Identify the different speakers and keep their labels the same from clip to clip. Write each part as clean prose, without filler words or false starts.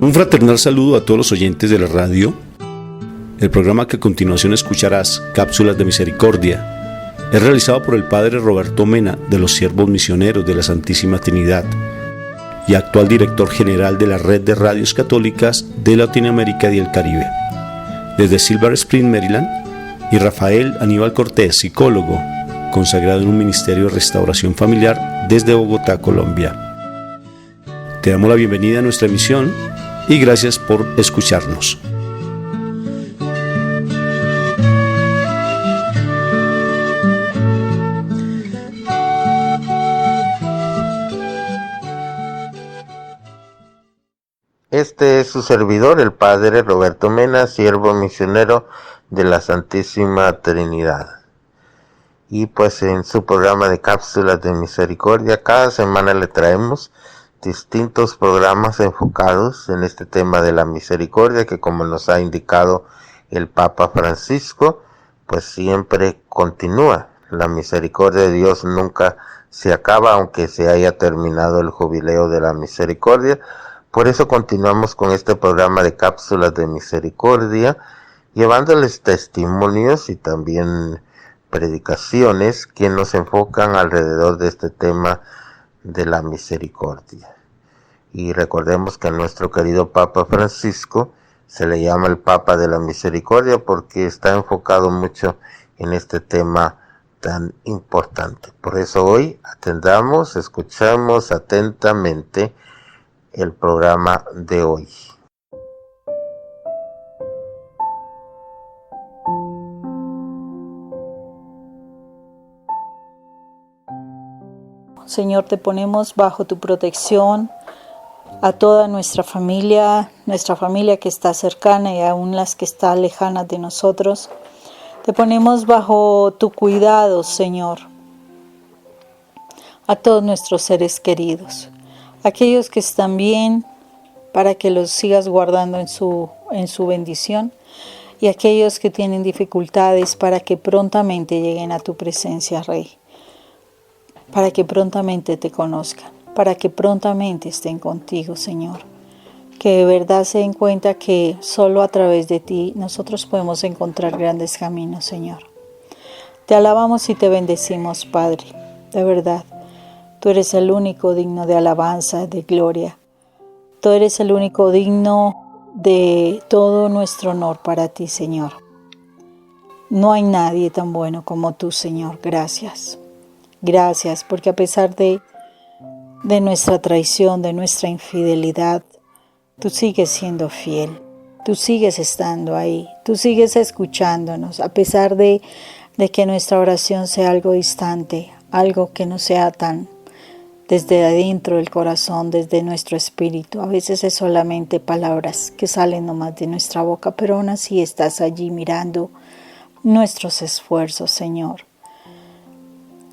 Speaker 1: Un fraternal saludo a todos los oyentes de la radio. El programa que a continuación escucharás, Cápsulas de Misericordia, es realizado por el Padre Roberto Mena de los Siervos Misioneros de la Santísima Trinidad y actual director general de la Red de Radios Católicas de Latinoamérica y el Caribe. Desde Silver Spring, Maryland, y Rafael Aníbal Cortés, psicólogo, consagrado en un ministerio de restauración familiar desde Bogotá, Colombia. Te damos la bienvenida a nuestra emisión y gracias por escucharnos.
Speaker 2: Este es su servidor, el Padre Roberto Mena, siervo misionero de la Santísima Trinidad. Y pues en su programa de Cápsulas de Misericordia, cada semana le traemos distintos programas enfocados en este tema de la misericordia, que como nos ha indicado el Papa Francisco, pues siempre continúa. La misericordia de Dios nunca se acaba, aunque se haya terminado el jubileo de la misericordia. Por eso continuamos con este programa de Cápsulas de Misericordia, llevándoles testimonios y también predicaciones que nos enfocan alrededor de este tema de la misericordia. Y recordemos que a nuestro querido Papa Francisco se le llama el Papa de la Misericordia porque está enfocado mucho en este tema tan importante. Por eso hoy escuchamos atentamente el programa de hoy.
Speaker 3: Señor, te ponemos bajo tu protección a toda nuestra familia que está cercana y aún las que están lejanas de nosotros. Te ponemos bajo tu cuidado, Señor, a todos nuestros seres queridos, aquellos que están bien, para que los sigas guardando en su bendición, y aquellos que tienen dificultades para que prontamente lleguen a tu presencia, Rey, para que prontamente te conozcan, para que prontamente estén contigo, Señor. Que de verdad se den cuenta que solo a través de ti nosotros podemos encontrar grandes caminos, Señor. Te alabamos y te bendecimos, Padre, de verdad. Tú eres el único digno de alabanza, de gloria. Tú eres el único digno de todo nuestro honor para ti, Señor. No hay nadie tan bueno como tú, Señor. Gracias. Gracias, porque a pesar de nuestra traición, de nuestra infidelidad, tú sigues siendo fiel. Tú sigues estando ahí. Tú sigues escuchándonos, a pesar de que nuestra oración sea algo distante, algo que no sea tan desde adentro del corazón, desde nuestro espíritu. A veces es solamente palabras que salen nomás de nuestra boca, pero aún así estás allí mirando nuestros esfuerzos, Señor.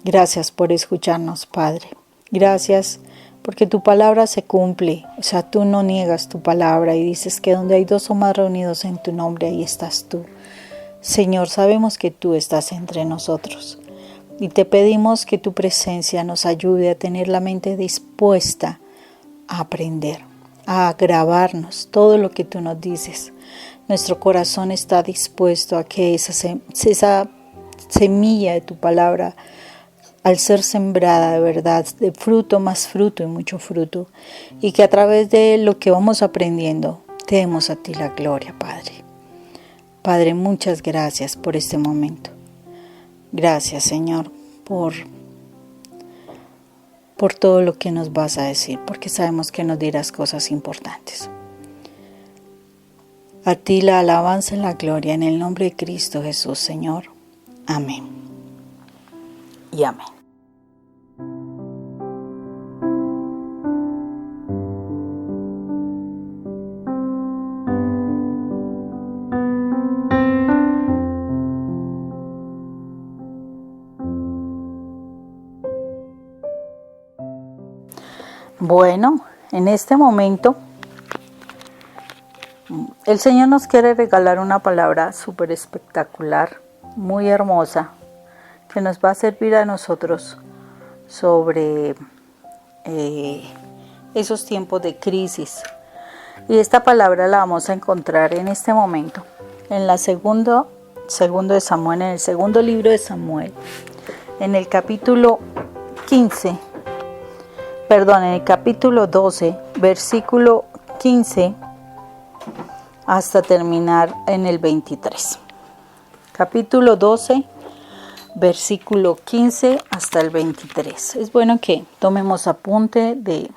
Speaker 3: Gracias por escucharnos, Padre. Gracias porque tu palabra se cumple. O sea, tú no niegas tu palabra y dices que donde hay dos o más reunidos en tu nombre, ahí estás tú. Señor, sabemos que tú estás entre nosotros. Y te pedimos que tu presencia nos ayude a tener la mente dispuesta a aprender, a grabarnos todo lo que tú nos dices. Nuestro corazón está dispuesto a que esa semilla de tu palabra, al ser sembrada de verdad, de fruto más fruto y mucho fruto, y que a través de lo que vamos aprendiendo, te demos a ti la gloria, Padre. Padre, muchas gracias por este momento. Gracias, Señor, por todo lo que nos vas a decir, porque sabemos que nos dirás cosas importantes. A ti la alabanza y la gloria en el nombre de Cristo Jesús, Señor. Amén. Y amén. Bueno, en este momento el Señor nos quiere regalar una palabra súper espectacular, muy hermosa, que nos va a servir a nosotros sobre esos tiempos de crisis Y esta palabra la vamos a encontrar en este momento, en la segundo de Samuel, en el segundo libro de Samuel, en el capítulo 12, versículo 15, hasta terminar en el 23. Capítulo 12, versículo 15 hasta el 23. Es bueno que tomemos apunte de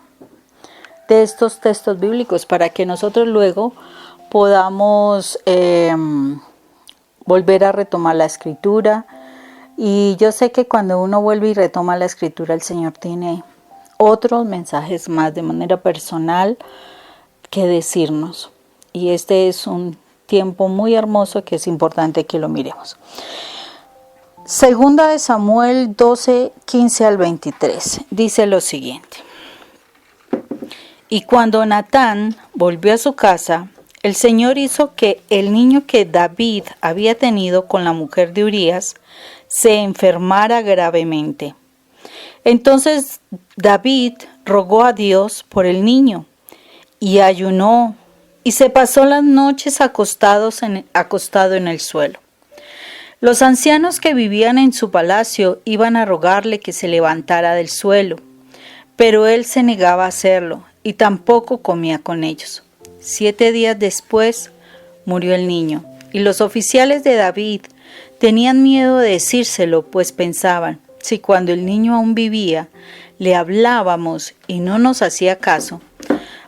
Speaker 3: estos textos bíblicos para que nosotros luego podamos volver a retomar la escritura. Y yo sé que cuando uno vuelve y retoma la escritura, el Señor tiene otros mensajes más de manera personal que decirnos. Y este es un tiempo muy hermoso que es importante que lo miremos. Segunda de Samuel 12, 15 al 23. Dice lo siguiente. Y cuando Natán volvió a su casa, el Señor hizo que el niño que David había tenido con la mujer de Urías se enfermara gravemente. Entonces David rogó a Dios por el niño y ayunó y se pasó las noches acostado en el suelo. Los ancianos que vivían en su palacio iban a rogarle que se levantara del suelo, pero él se negaba a hacerlo y tampoco comía con ellos. 7 días después murió el niño, y los oficiales de David tenían miedo de decírselo, pues pensaban, si cuando el niño aún vivía le hablábamos y no nos hacía caso,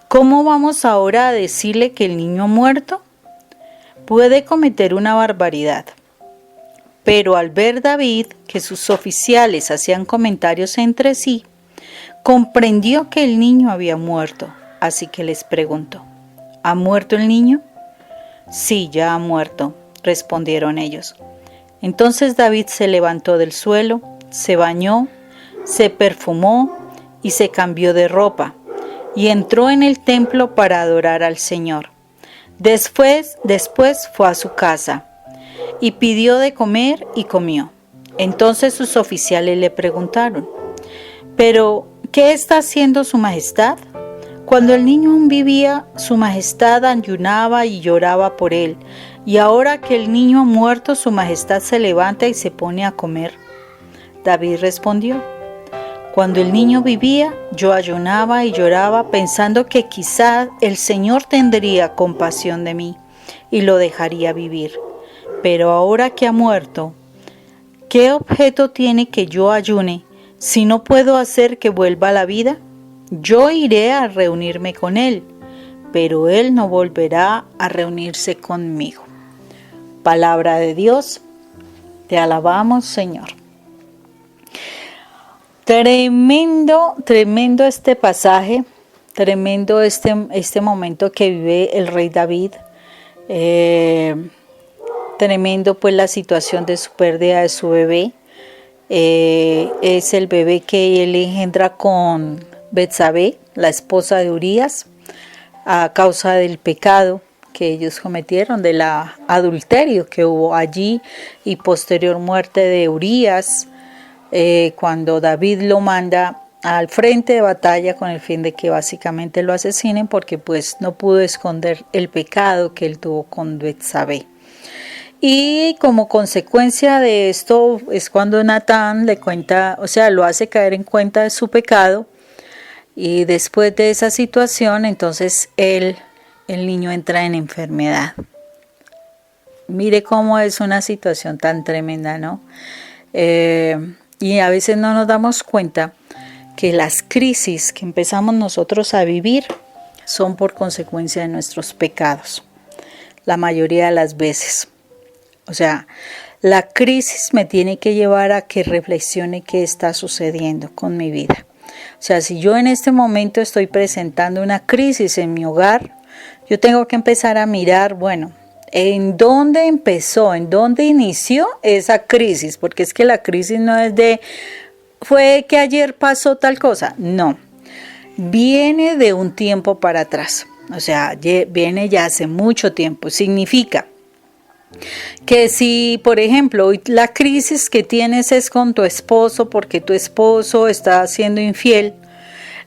Speaker 3: ¿cómo vamos ahora a decirle que el niño ha muerto? Puede cometer una barbaridad. Pero al ver David que sus oficiales hacían comentarios entre sí, comprendió que el niño había muerto, así que les preguntó, ¿ha muerto el niño? Sí, ya ha muerto, respondieron ellos. Entonces David se levantó del suelo, se bañó, se perfumó y se cambió de ropa, y entró en el templo para adorar al Señor. Después fue a su casa, y pidió de comer y comió. Entonces sus oficiales le preguntaron, ¿pero qué está haciendo su majestad? Cuando el niño aún vivía, su majestad ayunaba y lloraba por él, y ahora que el niño ha muerto, su majestad se levanta y se pone a comer. David respondió, cuando el niño vivía, yo ayunaba y lloraba pensando que quizá el Señor tendría compasión de mí y lo dejaría vivir. Pero ahora que ha muerto, ¿qué objeto tiene que yo ayune si no puedo hacer que vuelva a la vida? Yo iré a reunirme con él, pero él no volverá a reunirse conmigo. Palabra de Dios, te alabamos, Señor. Tremendo este pasaje, tremendo este momento que vive el rey David. Tremendo pues la situación de su pérdida de su bebé. Es el bebé que él engendra con Betsabé, la esposa de Urías, a causa del pecado que ellos cometieron, del adulterio que hubo allí y posterior muerte de Urías, cuando David lo manda al frente de batalla con el fin de que básicamente lo asesinen, porque pues no pudo esconder el pecado que él tuvo con Betsabé. Y como consecuencia de esto es cuando Natán le cuenta, lo hace caer en cuenta de su pecado, y después de esa situación entonces el niño entra en enfermedad. Mire cómo es una situación tan tremenda, ¿no? Y a veces no nos damos cuenta que las crisis que empezamos nosotros a vivir son por consecuencia de nuestros pecados, la mayoría de las veces. La crisis me tiene que llevar a que reflexione qué está sucediendo con mi vida. Si yo en este momento estoy presentando una crisis en mi hogar, yo tengo que empezar a mirar, ¿en dónde empezó? ¿En dónde inició esa crisis? Porque es que la crisis no es fue que ayer pasó tal cosa. No, viene de un tiempo para atrás. Viene ya hace mucho tiempo. Significa que si, por ejemplo, hoy la crisis que tienes es con tu esposo porque tu esposo está siendo infiel,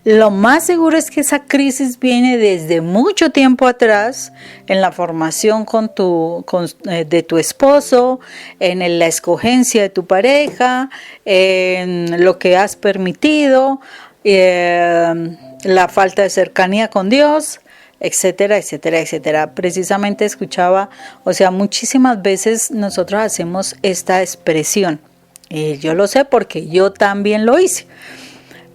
Speaker 3: lo más seguro es que esa crisis viene desde mucho tiempo atrás, en la formación de tu esposo, en la escogencia de tu pareja, en lo que has permitido, la falta de cercanía con Dios, etcétera, etcétera, etcétera. Precisamente escuchaba, o sea, muchísimas veces nosotros hacemos esta expresión. Yo lo sé porque yo también lo hice.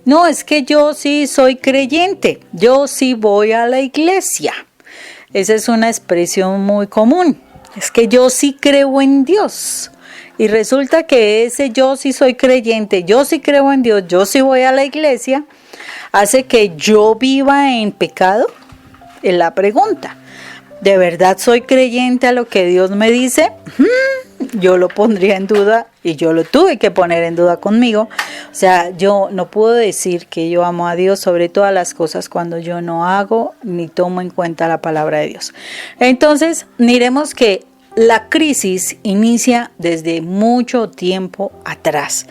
Speaker 3: No, es que yo sí soy creyente, yo sí voy a la iglesia. Esa es una expresión muy común. Es que yo sí creo en Dios. Y resulta que ese yo sí soy creyente, yo sí creo en Dios, yo sí voy a la iglesia, hace que yo viva en pecado. Es la pregunta. ¿De verdad soy creyente a lo que Dios me dice? Yo lo pondría en duda y yo lo tuve que poner en duda conmigo. O sea, yo no puedo decir que yo amo a Dios sobre todas las cosas cuando yo no hago ni tomo en cuenta la palabra de Dios. Entonces, miremos que la crisis inicia desde mucho tiempo atrás.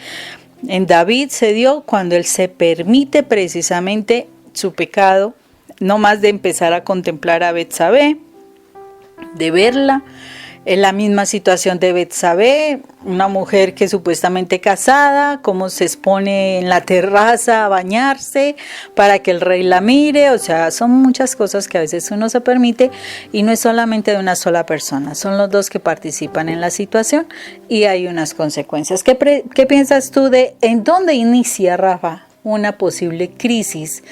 Speaker 3: En David se dio cuando él se permite precisamente su pecado, no más de empezar a contemplar a Betsabé, de verla, en la misma situación de Betsabé, una mujer que supuestamente casada, cómo se expone en la terraza a bañarse para que el rey la mire. O sea, son muchas cosas que a veces uno se permite y no es solamente de una sola persona, son los dos que participan en la situación y hay unas consecuencias. ¿Qué piensas tú de en dónde inicia, Rafa, una posible crisis?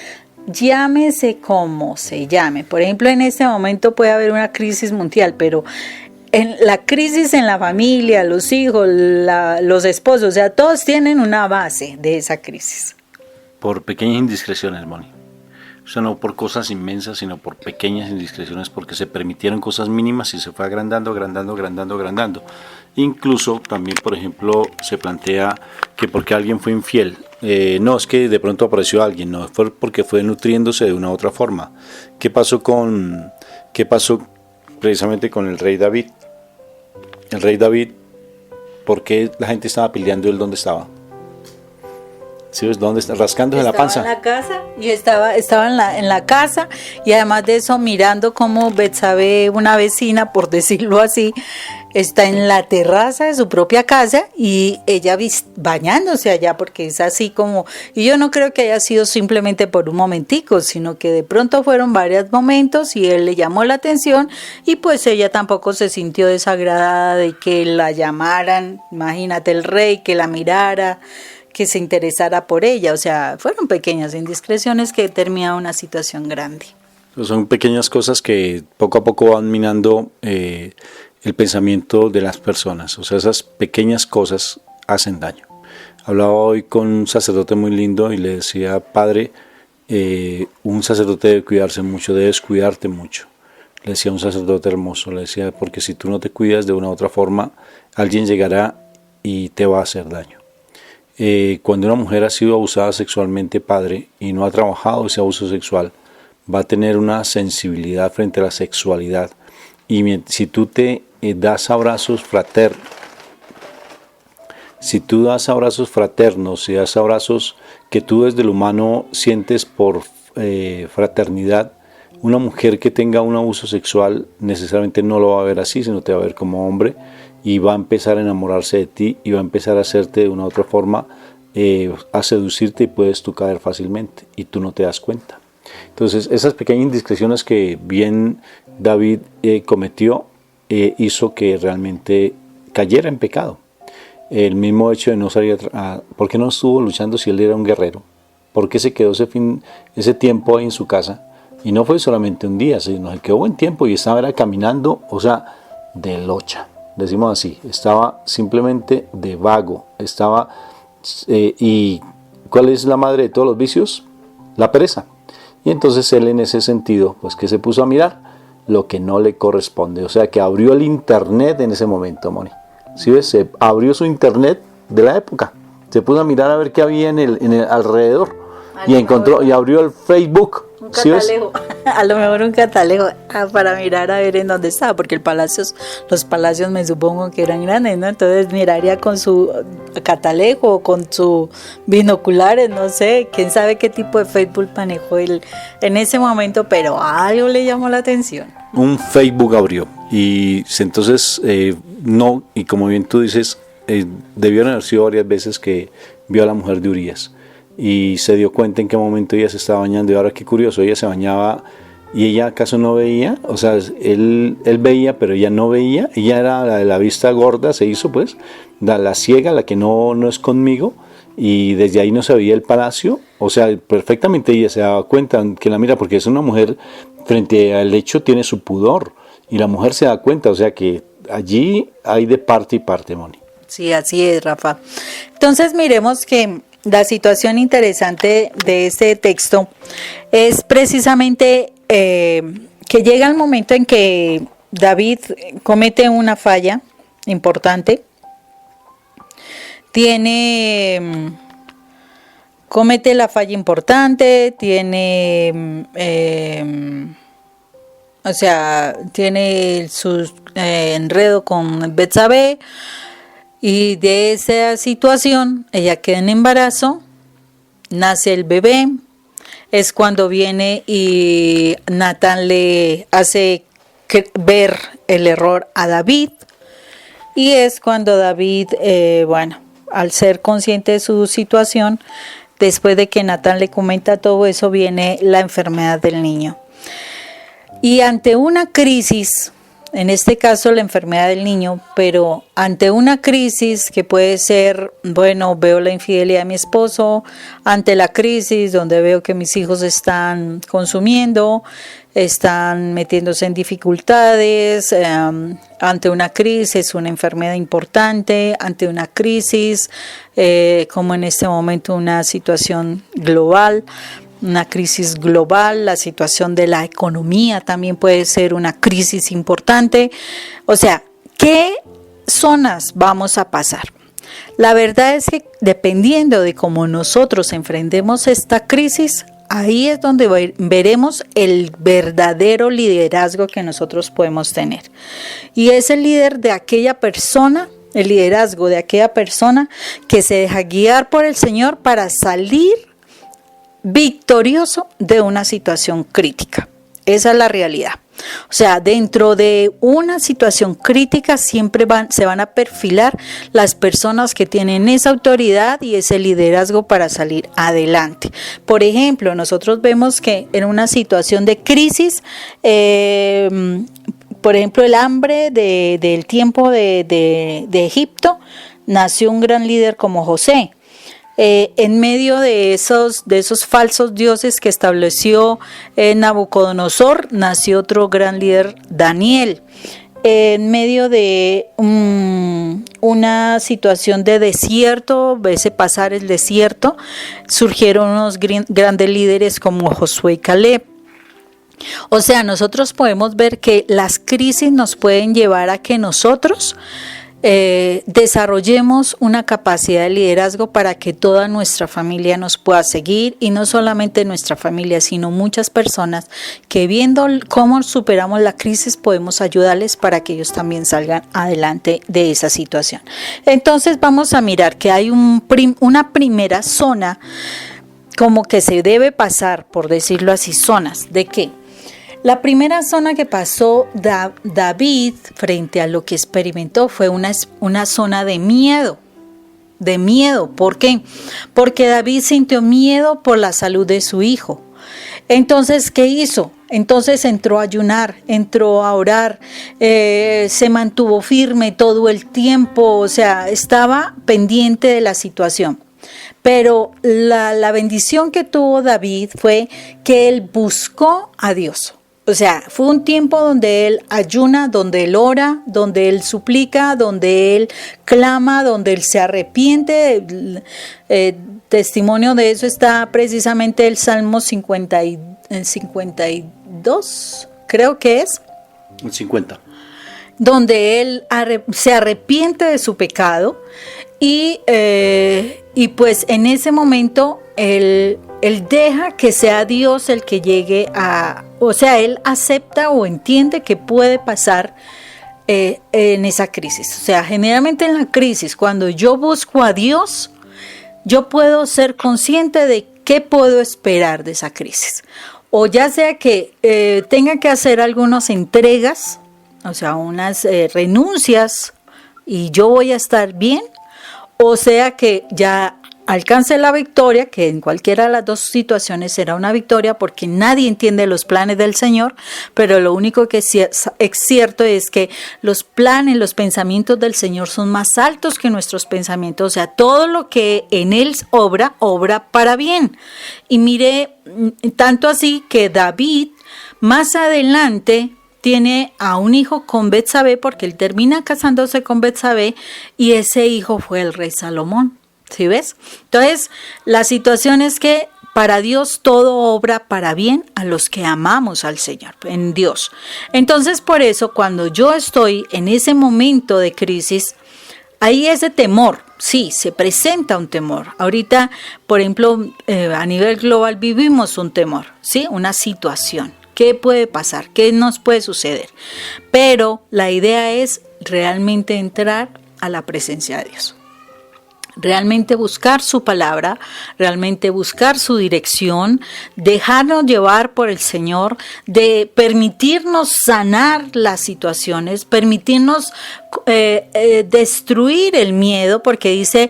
Speaker 3: Llámese como se llame. Por ejemplo, en este momento puede haber una crisis mundial, pero en la crisis en la familia, los hijos, los esposos, o sea, todos tienen una base de esa crisis.
Speaker 1: Por pequeñas indiscreciones, Moni. O sea, no por cosas inmensas, sino por pequeñas indiscreciones, porque se permitieron cosas mínimas y se fue agrandando. Incluso también, por ejemplo, se plantea que porque alguien fue infiel, no, es que de pronto apareció alguien, no, fue porque fue nutriéndose de una u otra forma. ¿Qué pasó precisamente con el rey David? El rey David, ¿por qué la gente estaba peleando él dónde estaba? ¿Sí ves dónde está? Rascándose la panza.
Speaker 3: Estaba en la casa y estaba en la casa y además de eso mirando cómo Betsabé, una vecina, por decirlo así, está en la terraza de su propia casa y ella bañándose allá porque es así como, y yo no creo que haya sido simplemente por un momentico, sino que de pronto fueron varios momentos y él le llamó la atención y pues ella tampoco se sintió desagradada de que la llamaran, imagínate el rey que la mirara, que se interesara por ella. O sea, fueron pequeñas indiscreciones que terminaron una situación grande.
Speaker 1: Son pequeñas cosas que poco a poco van minando el pensamiento de las personas. O sea, esas pequeñas cosas hacen daño. Hablaba hoy con un sacerdote muy lindo y le decía, padre, un sacerdote debe cuidarse mucho, debes cuidarte mucho. Le decía un sacerdote hermoso, le decía, porque si tú no te cuidas de una u otra forma, alguien llegará y te va a hacer daño. Cuando una mujer ha sido abusada sexualmente, padre, y no ha trabajado ese abuso sexual, va a tener una sensibilidad frente a la sexualidad. Y si tú te das abrazos fraternos, si das abrazos que tú desde lo humano sientes por fraternidad, una mujer que tenga un abuso sexual necesariamente no lo va a ver así, sino te va a ver como hombre y va a empezar a enamorarse de ti y va a empezar a hacerte de una u otra forma, a seducirte y puedes tú caer fácilmente y tú no te das cuenta. Entonces esas pequeñas indiscreciones que bien David cometió hizo que realmente cayera en pecado. El mismo hecho de no salir ¿por qué no estuvo luchando si él era un guerrero? ¿Por qué se quedó ese tiempo ahí en su casa? Y no fue solamente un día, sino que quedó buen tiempo y estaba caminando, o sea, de locha, decimos así, estaba simplemente de vago, y ¿cuál es la madre de todos los vicios? La pereza. Y entonces él en ese sentido, pues que se puso a mirar lo que no le corresponde, o sea que abrió el internet en ese momento, Moni. ¿Sí ves? Se abrió su internet de la época, se puso a mirar a ver qué había en el alrededor y encontró y abrió el Facebook
Speaker 3: Un catalejo, a lo mejor un catalejo para mirar a ver en dónde está, porque los palacios me supongo que eran grandes, ¿no? Entonces miraría con su catalejo o con sus binoculares, no sé, quién sabe qué tipo de Facebook manejó él en ese momento, pero algo le llamó la atención.
Speaker 1: Un Facebook abrió y entonces no, y como bien tú dices, debieron haber sido varias veces que vio a la mujer de Urías y se dio cuenta en qué momento ella se estaba bañando. Y ahora qué curioso, ella se bañaba y ella acaso no veía, o sea, él veía pero ella no veía, ella era la de la vista gorda, se hizo pues, la ciega, la que no es conmigo, y desde ahí no se veía el palacio, o sea, perfectamente ella se daba cuenta que la mira, porque es una mujer, frente al hecho tiene su pudor, y la mujer se da cuenta, o sea que allí hay de parte y parte, Moni.
Speaker 3: Sí, así es, Rafa. Entonces miremos que la situación interesante de este texto es precisamente que llega el momento en que David comete una falla importante, comete la falla importante, tiene su enredo con Betsabé. Y de esa situación, ella queda en embarazo, nace el bebé, es cuando viene y Natán le hace ver el error a David, y es cuando David, al ser consciente de su situación, después de que Natán le comenta todo eso, viene la enfermedad del niño. Y ante una crisis, en este caso la enfermedad del niño, pero ante una crisis que puede ser, veo la infidelidad de mi esposo, ante la crisis donde veo que mis hijos están consumiendo, están metiéndose en dificultades, ante una crisis, una enfermedad importante, ante una crisis, como en este momento una situación global, una crisis global, la situación de la economía también puede ser una crisis importante. O sea, ¿qué zonas vamos a pasar? La verdad es que dependiendo de cómo nosotros enfrentemos esta crisis, ahí es donde veremos el verdadero liderazgo que nosotros podemos tener. Y es el líder de aquella persona, el liderazgo de aquella persona que se deja guiar por el Señor para salir victorioso de una situación crítica. Esa es la realidad. O sea, dentro de una situación crítica siempre se van a perfilar las personas que tienen esa autoridad y ese liderazgo para salir adelante. Por ejemplo, nosotros vemos que en una situación de crisis, por ejemplo, el hambre del tiempo de Egipto, nació un gran líder como José. En medio de esos falsos dioses que estableció Nabucodonosor, nació otro gran líder, Daniel. En medio de una situación de desierto, ese pasar el desierto, surgieron unos grandes líderes como Josué y Caleb. O sea, nosotros podemos ver que las crisis nos pueden llevar a que nosotros desarrollemos una capacidad de liderazgo para que toda nuestra familia nos pueda seguir, y no solamente nuestra familia, sino muchas personas que, viendo cómo superamos la crisis, podemos ayudarles para que ellos también salgan adelante de esa situación. Entonces vamos a mirar que hay una primera zona como que se debe pasar, por decirlo así, zonas de qué. La primera zona que pasó David frente a lo que experimentó fue una zona de miedo. De miedo. ¿Por qué? Porque David sintió miedo por la salud de su hijo. Entonces, ¿qué hizo? Entonces entró a ayunar, entró a orar, se mantuvo firme todo el tiempo, o sea, estaba pendiente de la situación. Pero la bendición que tuvo David fue que él buscó a Dios. O sea, fue un tiempo donde él ayuna, donde él ora, donde él suplica, donde él clama, donde él se arrepiente. Testimonio de eso está precisamente el Salmo 52, creo que es.
Speaker 1: El 50.
Speaker 3: Donde él se arrepiente de su pecado y y pues en ese momento él deja que sea Dios el que llegue o sea, él acepta o entiende que puede pasar en esa crisis. O sea, generalmente en la crisis, cuando yo busco a Dios, yo puedo ser consciente de qué puedo esperar de esa crisis. O ya sea que tenga que hacer algunas entregas, o sea, unas renuncias, y yo voy a estar bien, o sea que ya alcance la victoria, que en cualquiera de las dos situaciones será una victoria, porque nadie entiende los planes del Señor, pero lo único que es cierto es que los planes, los pensamientos del Señor son más altos que nuestros pensamientos. O sea, todo lo que en Él obra para bien. Y mire, tanto así que David más adelante tiene a un hijo con Betsabé, porque él termina casándose con Betsabé, y ese hijo fue el rey Salomón. ¿Sí ves? Entonces, la situación es que para Dios todo obra para bien a los que amamos al Señor, en Dios. Entonces, por eso, cuando yo estoy en ese momento de crisis, hay ese temor. Sí, se presenta un temor. Ahorita, por ejemplo, a nivel global vivimos un temor, ¿sí? Una situación. ¿Qué puede pasar? ¿Qué nos puede suceder? Pero la idea es realmente entrar a la presencia de Dios. Realmente buscar su palabra, realmente buscar su dirección, dejarnos llevar por el Señor, de permitirnos sanar las situaciones, permitirnos destruir el miedo, porque dice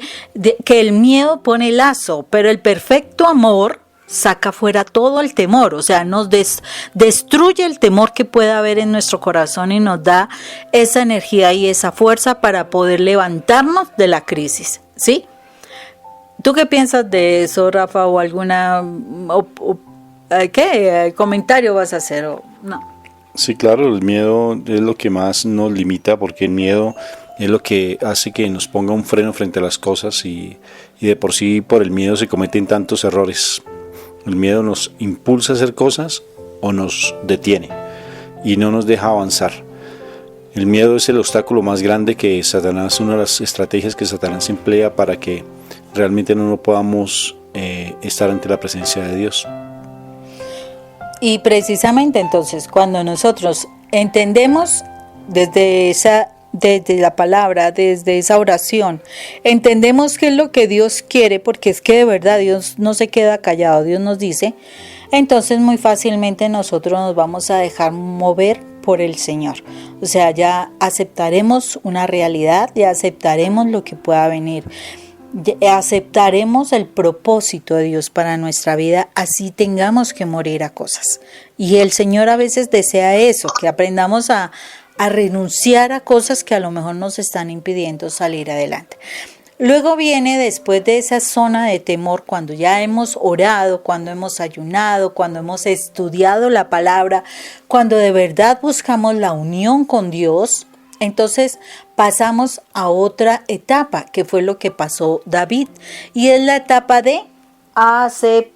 Speaker 3: que el miedo pone lazo, pero el perfecto amor saca fuera todo el temor. O sea, nos destruye el temor que pueda haber en nuestro corazón y nos da esa energía y esa fuerza para poder levantarnos de la crisis, ¿sí? ¿Tú qué piensas de eso, Rafa? ¿O alguna comentario vas a hacer o no?
Speaker 1: Sí, claro, el miedo es lo que más nos limita, porque el miedo es lo que hace que nos ponga un freno frente a las cosas, y de por sí por el miedo se cometen tantos errores. El miedo nos impulsa a hacer cosas o nos detiene y no nos deja avanzar. El miedo es el obstáculo más grande que Satanás, una de las estrategias que Satanás emplea para que realmente no podamos estar ante la presencia de Dios.
Speaker 3: Y precisamente entonces, cuando nosotros entendemos desde la palabra, desde esa oración, entendemos qué es lo que Dios quiere, porque es que de verdad Dios no se queda callado, Dios nos dice, entonces muy fácilmente nosotros nos vamos a dejar mover por el Señor. O sea, ya aceptaremos una realidad, ya aceptaremos lo que pueda venir, ya aceptaremos el propósito de Dios para nuestra vida, así tengamos que morir a cosas. Y el Señor a veces desea eso, que aprendamos a renunciar a cosas que a lo mejor nos están impidiendo salir adelante. Luego viene, después de esa zona de temor, cuando ya hemos orado, cuando hemos ayunado, cuando hemos estudiado la palabra, cuando de verdad buscamos la unión con Dios, entonces pasamos a otra etapa, que fue lo que pasó David, y es la etapa de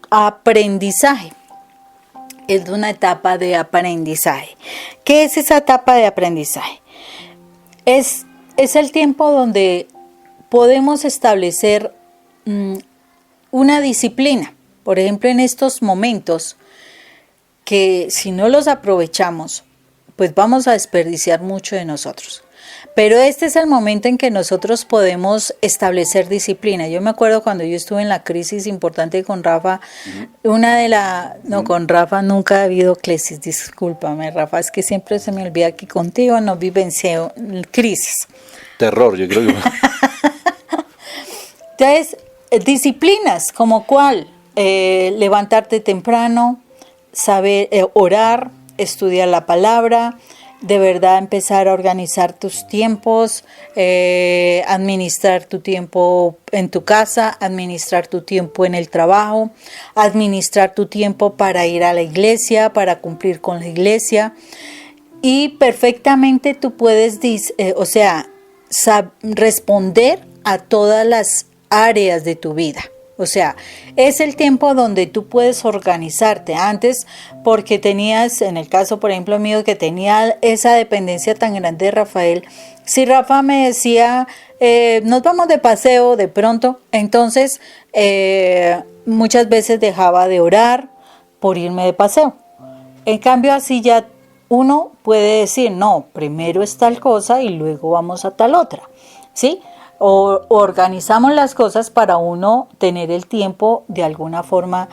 Speaker 3: aprendizaje. Es una etapa de aprendizaje. ¿Qué es esa etapa de aprendizaje? Es el tiempo donde podemos establecer una disciplina. Por ejemplo, en estos momentos que si no los aprovechamos, pues vamos a desperdiciar mucho de nosotros. Pero este es el momento en que nosotros podemos establecer disciplina. Yo me acuerdo cuando yo estuve en la crisis importante con Rafa, con Rafa nunca ha habido crisis, discúlpame Rafa, es que siempre se me olvida que contigo no vivencié crisis.
Speaker 1: Terror, yo creo que...
Speaker 3: Entonces, disciplinas como cuál, levantarte temprano, saber orar, estudiar la palabra, de verdad empezar a organizar tus tiempos, administrar tu tiempo en tu casa, administrar tu tiempo en el trabajo, administrar tu tiempo para ir a la iglesia, para cumplir con la iglesia. Y perfectamente tú puedes, responder a todas las áreas de tu vida. O sea, es el tiempo donde tú puedes organizarte. Antes, porque tenías, en el caso, por ejemplo, mío, que tenía esa dependencia tan grande de Rafael, si Rafa me decía, nos vamos de paseo de pronto. Entonces, muchas veces dejaba de orar por irme de paseo. En cambio, así ya uno puede decir, no, primero es tal cosa y luego vamos a tal otra, ¿sí? O organizamos las cosas para uno tener el tiempo de alguna forma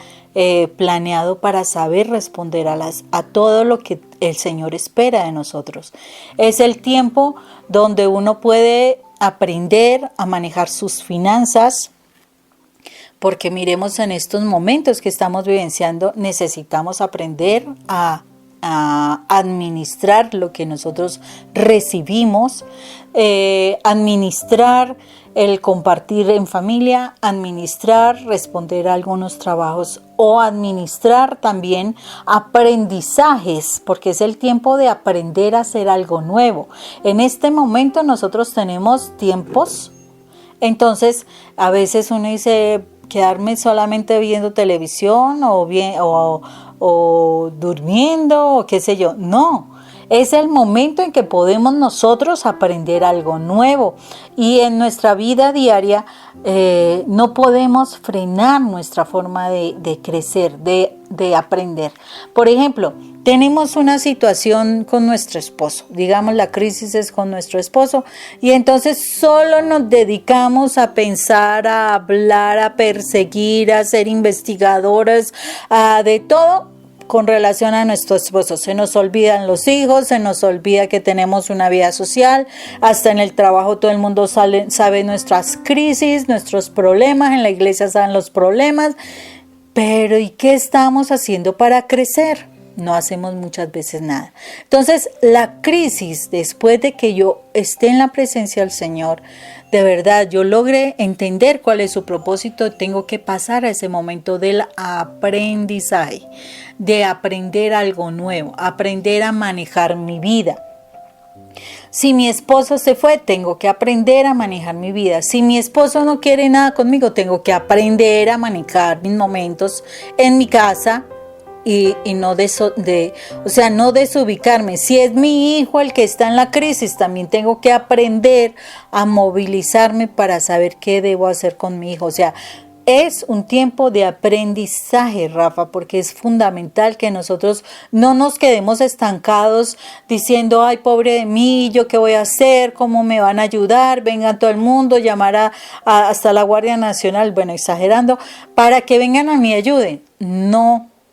Speaker 3: planeado para saber responder a todo lo que el Señor espera de nosotros. Es el tiempo donde uno puede aprender a manejar sus finanzas, porque miremos en estos momentos que estamos vivenciando, necesitamos aprender a administrar lo que nosotros recibimos, administrar el compartir en familia, administrar, responder a algunos trabajos o administrar también aprendizajes, porque es el tiempo de aprender a hacer algo nuevo. En este momento nosotros tenemos tiempos, entonces a veces uno dice quedarme solamente viendo televisión o durmiendo o qué sé yo. No, es el momento en que podemos nosotros aprender algo nuevo, y en nuestra vida diaria no podemos frenar nuestra forma de crecer, de aprender. Por ejemplo, tenemos una situación con nuestro esposo, digamos la crisis es con nuestro esposo, y entonces solo nos dedicamos a pensar, a hablar, a perseguir, a ser investigadoras, de todo con relación a nuestro esposo. Se nos olvidan los hijos, se nos olvida que tenemos una vida social, hasta en el trabajo todo el mundo sabe nuestras crisis, nuestros problemas, en la iglesia saben los problemas, pero ¿y qué estamos haciendo para crecer? No hacemos muchas veces nada. Entonces, la crisis, después de que yo esté en la presencia del Señor, de verdad, yo logré entender cuál es su propósito, tengo que pasar a ese momento del aprendizaje, de aprender algo nuevo, aprender a manejar mi vida. Si mi esposo se fue, tengo que aprender a manejar mi vida. Si mi esposo no quiere nada conmigo, tengo que aprender a manejar mis momentos en mi casa, y no no desubicarme. Si es mi hijo el que está en la crisis, también tengo que aprender a movilizarme para saber qué debo hacer con mi hijo. O sea, es un tiempo de aprendizaje, Rafa, porque es fundamental que nosotros no nos quedemos estancados diciendo, ay, pobre de mí, ¿yo qué voy a hacer? ¿Cómo me van a ayudar? Vengan todo el mundo, llamar hasta la Guardia Nacional, bueno, exagerando, para que vengan a mí y ayuden.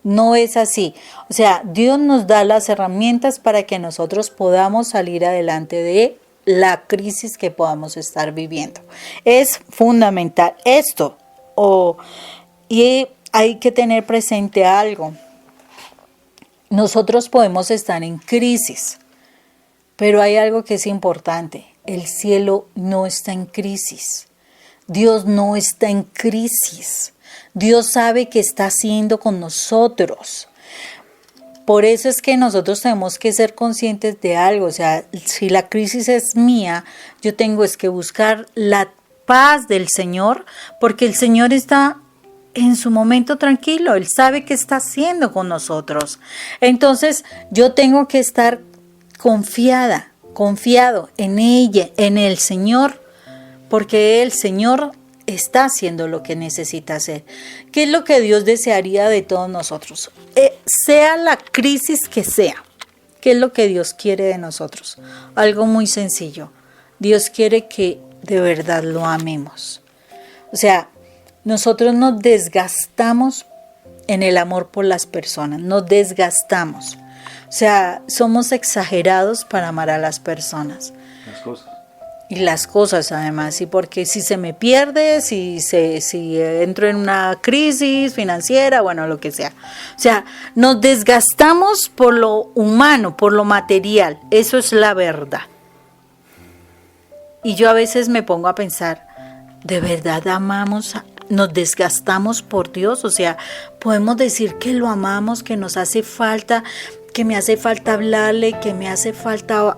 Speaker 3: No es así. O sea, Dios nos da las herramientas para que nosotros podamos salir adelante de la crisis que podamos estar viviendo. Es fundamental esto. Y hay que tener presente algo. Nosotros podemos estar en crisis, pero hay algo que es importante. El cielo no está en crisis. Dios no está en crisis. Dios sabe qué está haciendo con nosotros. Por eso es que nosotros tenemos que ser conscientes de algo. O sea, si la crisis es mía, yo tengo que buscar la paz del Señor, porque el Señor está en su momento tranquilo. Él sabe qué está haciendo con nosotros. Entonces, yo tengo que estar confiado en ella, en el Señor, porque el Señor está haciendo lo que necesita hacer. ¿Qué es lo que Dios desearía de todos nosotros? Sea la crisis que sea, ¿qué es lo que Dios quiere de nosotros? Algo muy sencillo. Dios quiere que de verdad lo amemos. O sea, nosotros nos desgastamos en el amor por las personas, nos desgastamos. O sea, somos exagerados para amar a las personas.
Speaker 1: Las cosas.
Speaker 3: Y las cosas además, y porque si se me pierde, si entro en una crisis financiera, bueno, lo que sea. O sea, nos desgastamos por lo humano, por lo material, eso es la verdad. Y yo a veces me pongo a pensar, ¿de verdad nos desgastamos por Dios? O sea, podemos decir que lo amamos, que nos hace falta, que me hace falta hablarle, que me hace falta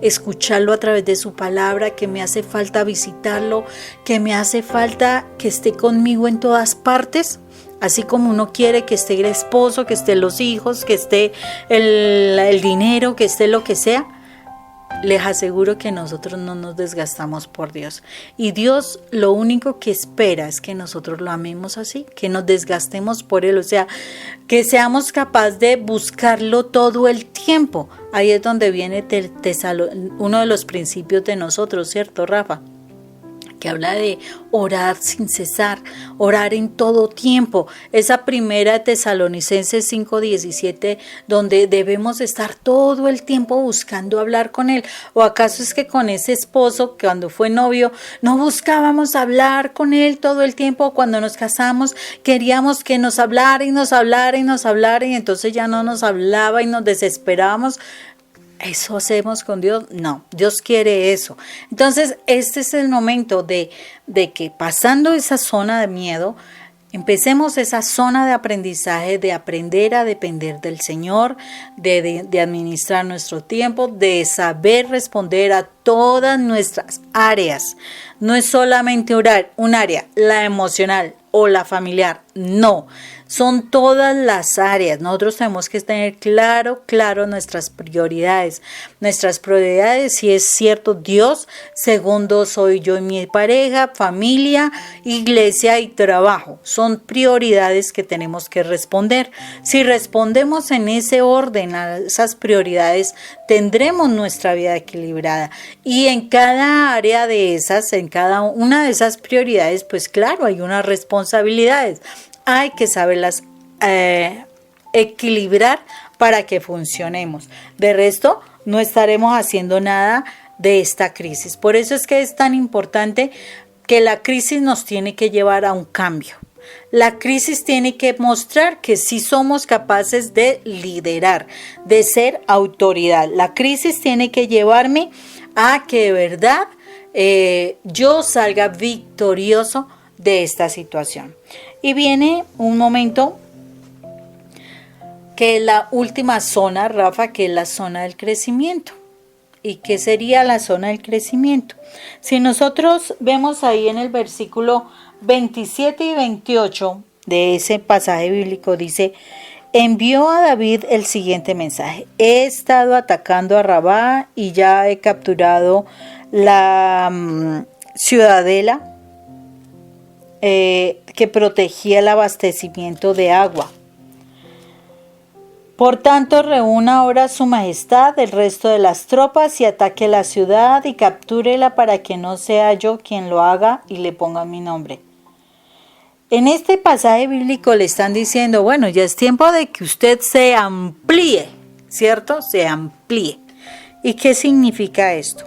Speaker 3: escucharlo a través de su palabra, que me hace falta visitarlo, que me hace falta que esté conmigo en todas partes, así como uno quiere que esté el esposo, que estén los hijos, que esté el dinero, que esté lo que sea. les aseguro que nosotros no nos desgastamos por Dios. Y Dios lo único que espera es que nosotros lo amemos así, que nos desgastemos por Él, o sea, que seamos capaces de buscarlo todo el tiempo. Ahí es donde viene uno de los principios de nosotros, ¿cierto, Rafa? Que habla de orar sin cesar, orar en todo tiempo. Esa primera de Tesalonicenses 5:17, donde debemos estar todo el tiempo buscando hablar con Él. ¿O acaso es que con ese esposo, que cuando fue novio, no buscábamos hablar con Él todo el tiempo? Cuando nos casamos, queríamos que nos hablara y nos hablara y nos hablara, y entonces ya no nos hablaba y nos desesperábamos. ¿Eso hacemos con Dios? No, Dios quiere eso. Entonces, este es el momento de que pasando esa zona de miedo, empecemos esa zona de aprendizaje, de aprender a depender del Señor, de administrar nuestro tiempo, de saber responder a todas nuestras áreas. No es solamente un área, la emocional o la familiar, no. Son todas las áreas. Nosotros tenemos que tener claro nuestras prioridades. Nuestras prioridades, si es cierto, Dios. Segundo, soy yo y mi pareja, familia, iglesia y trabajo. Son prioridades que tenemos que responder. Si respondemos en ese orden a esas prioridades, tendremos nuestra vida equilibrada. Y en cada área de esas, en cada una de esas prioridades, pues claro, hay unas responsabilidades. Hay que saberlas equilibrar para que funcionemos. De resto, no estaremos haciendo nada de esta crisis. Por eso es que es tan importante que la crisis nos tiene que llevar a un cambio. La crisis tiene que mostrar que sí somos capaces de liderar, de ser autoridad. La crisis tiene que llevarme a que de verdad yo salga victorioso de esta situación. Y viene un momento que es la última zona, Rafa, que es la zona del crecimiento. ¿Y qué sería la zona del crecimiento? Si nosotros vemos ahí en el versículo 27 y 28 de ese pasaje bíblico, dice: envió a David el siguiente mensaje: he estado atacando a Rabá y ya he capturado la ciudadela que protegía el abastecimiento de agua. Por tanto, reúna ahora su majestad el resto de las tropas y ataque la ciudad y captúrela para que no sea yo quien lo haga y le ponga mi nombre. En este pasaje bíblico le están diciendo, bueno, ya es tiempo de que usted se amplíe, ¿cierto? Se amplíe. ¿Y qué significa esto?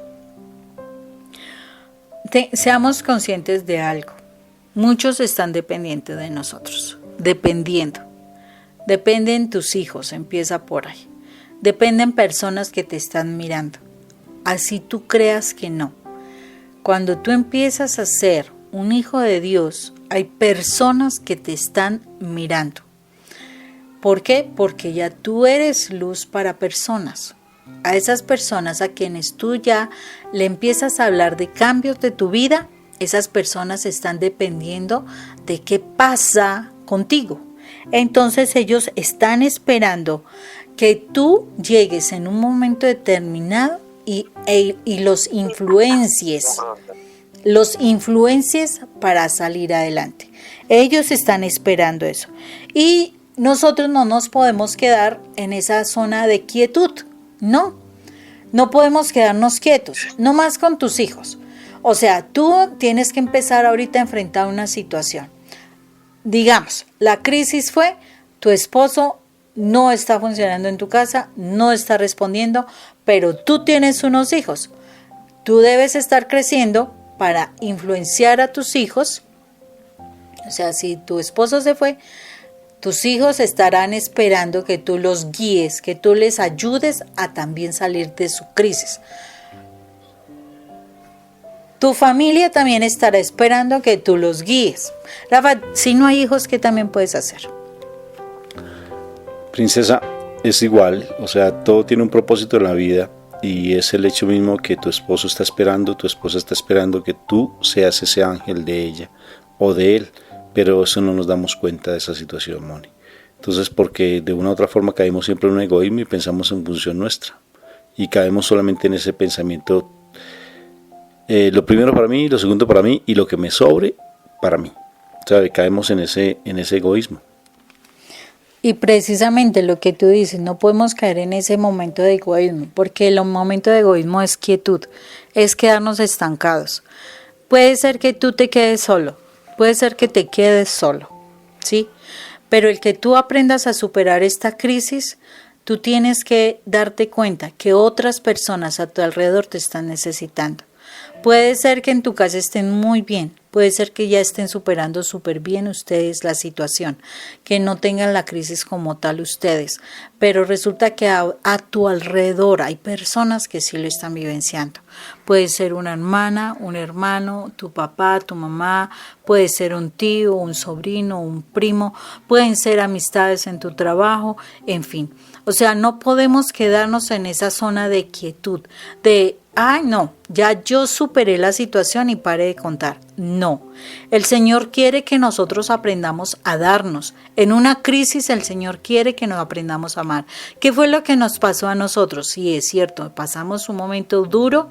Speaker 3: Seamos conscientes de algo. Muchos están dependientes de nosotros, dependiendo. Dependen tus hijos, empieza por ahí. Dependen personas que te están mirando. Así tú creas que no. Cuando tú empiezas a ser un hijo de Dios, hay personas que te están mirando. ¿Por qué? Porque ya tú eres luz para personas. A esas personas a quienes tú ya le empiezas a hablar de cambios de tu vida, esas personas están dependiendo de qué pasa contigo. Entonces ellos están esperando que tú llegues en un momento determinado y los influencies para salir adelante. Ellos están esperando eso. Y nosotros no nos podemos quedar en esa zona de quietud. No podemos quedarnos quietos, no más con tus hijos. O sea, tú tienes que empezar ahorita a enfrentar una situación. Digamos, la crisis fue, tu esposo no está funcionando en tu casa, no está respondiendo, pero tú tienes unos hijos. Tú debes estar creciendo para influenciar a tus hijos. O sea, si tu esposo se fue, tus hijos estarán esperando que tú los guíes, que tú les ayudes a también salir de su crisis. Tu familia también estará esperando que tú los guíes. Rafa, si no hay hijos, ¿qué también puedes hacer?
Speaker 1: Princesa, es igual, o sea, todo tiene un propósito en la vida y es el hecho mismo que tu esposo está esperando, tu esposa está esperando que tú seas ese ángel de ella o de él, pero eso no nos damos cuenta de esa situación, Moni. Entonces, porque de una u otra forma caímos siempre en un egoísmo y pensamos en función nuestra. y caemos solamente en ese pensamiento, lo primero para mí, lo segundo para mí y lo que me sobre para mí. O sea, caemos en ese egoísmo.
Speaker 3: Y precisamente lo que tú dices, no podemos caer en ese momento de egoísmo, porque el momento de egoísmo es quietud, es quedarnos estancados. Puede ser que tú te quedes solo, puede ser que te quedes solo, ¿sí? Pero el que tú aprendas a superar esta crisis, tú tienes que darte cuenta que otras personas a tu alrededor te están necesitando. Puede ser que en tu casa estén muy bien, puede ser que ya estén superando súper bien ustedes la situación, que no tengan la crisis como tal ustedes, pero resulta que a tu alrededor hay personas que sí lo están vivenciando. Puede ser una hermana, un hermano, tu papá, tu mamá, puede ser un tío, un sobrino, un primo, pueden ser amistades en tu trabajo, en fin. O sea, no podemos quedarnos en esa zona de quietud, de ay, no, ya yo superé la situación y paré de contar. No, el Señor quiere que nosotros aprendamos a darnos. En una crisis el Señor quiere que nos aprendamos a amar. ¿Qué fue lo que nos pasó a nosotros? Sí, es cierto, pasamos un momento duro,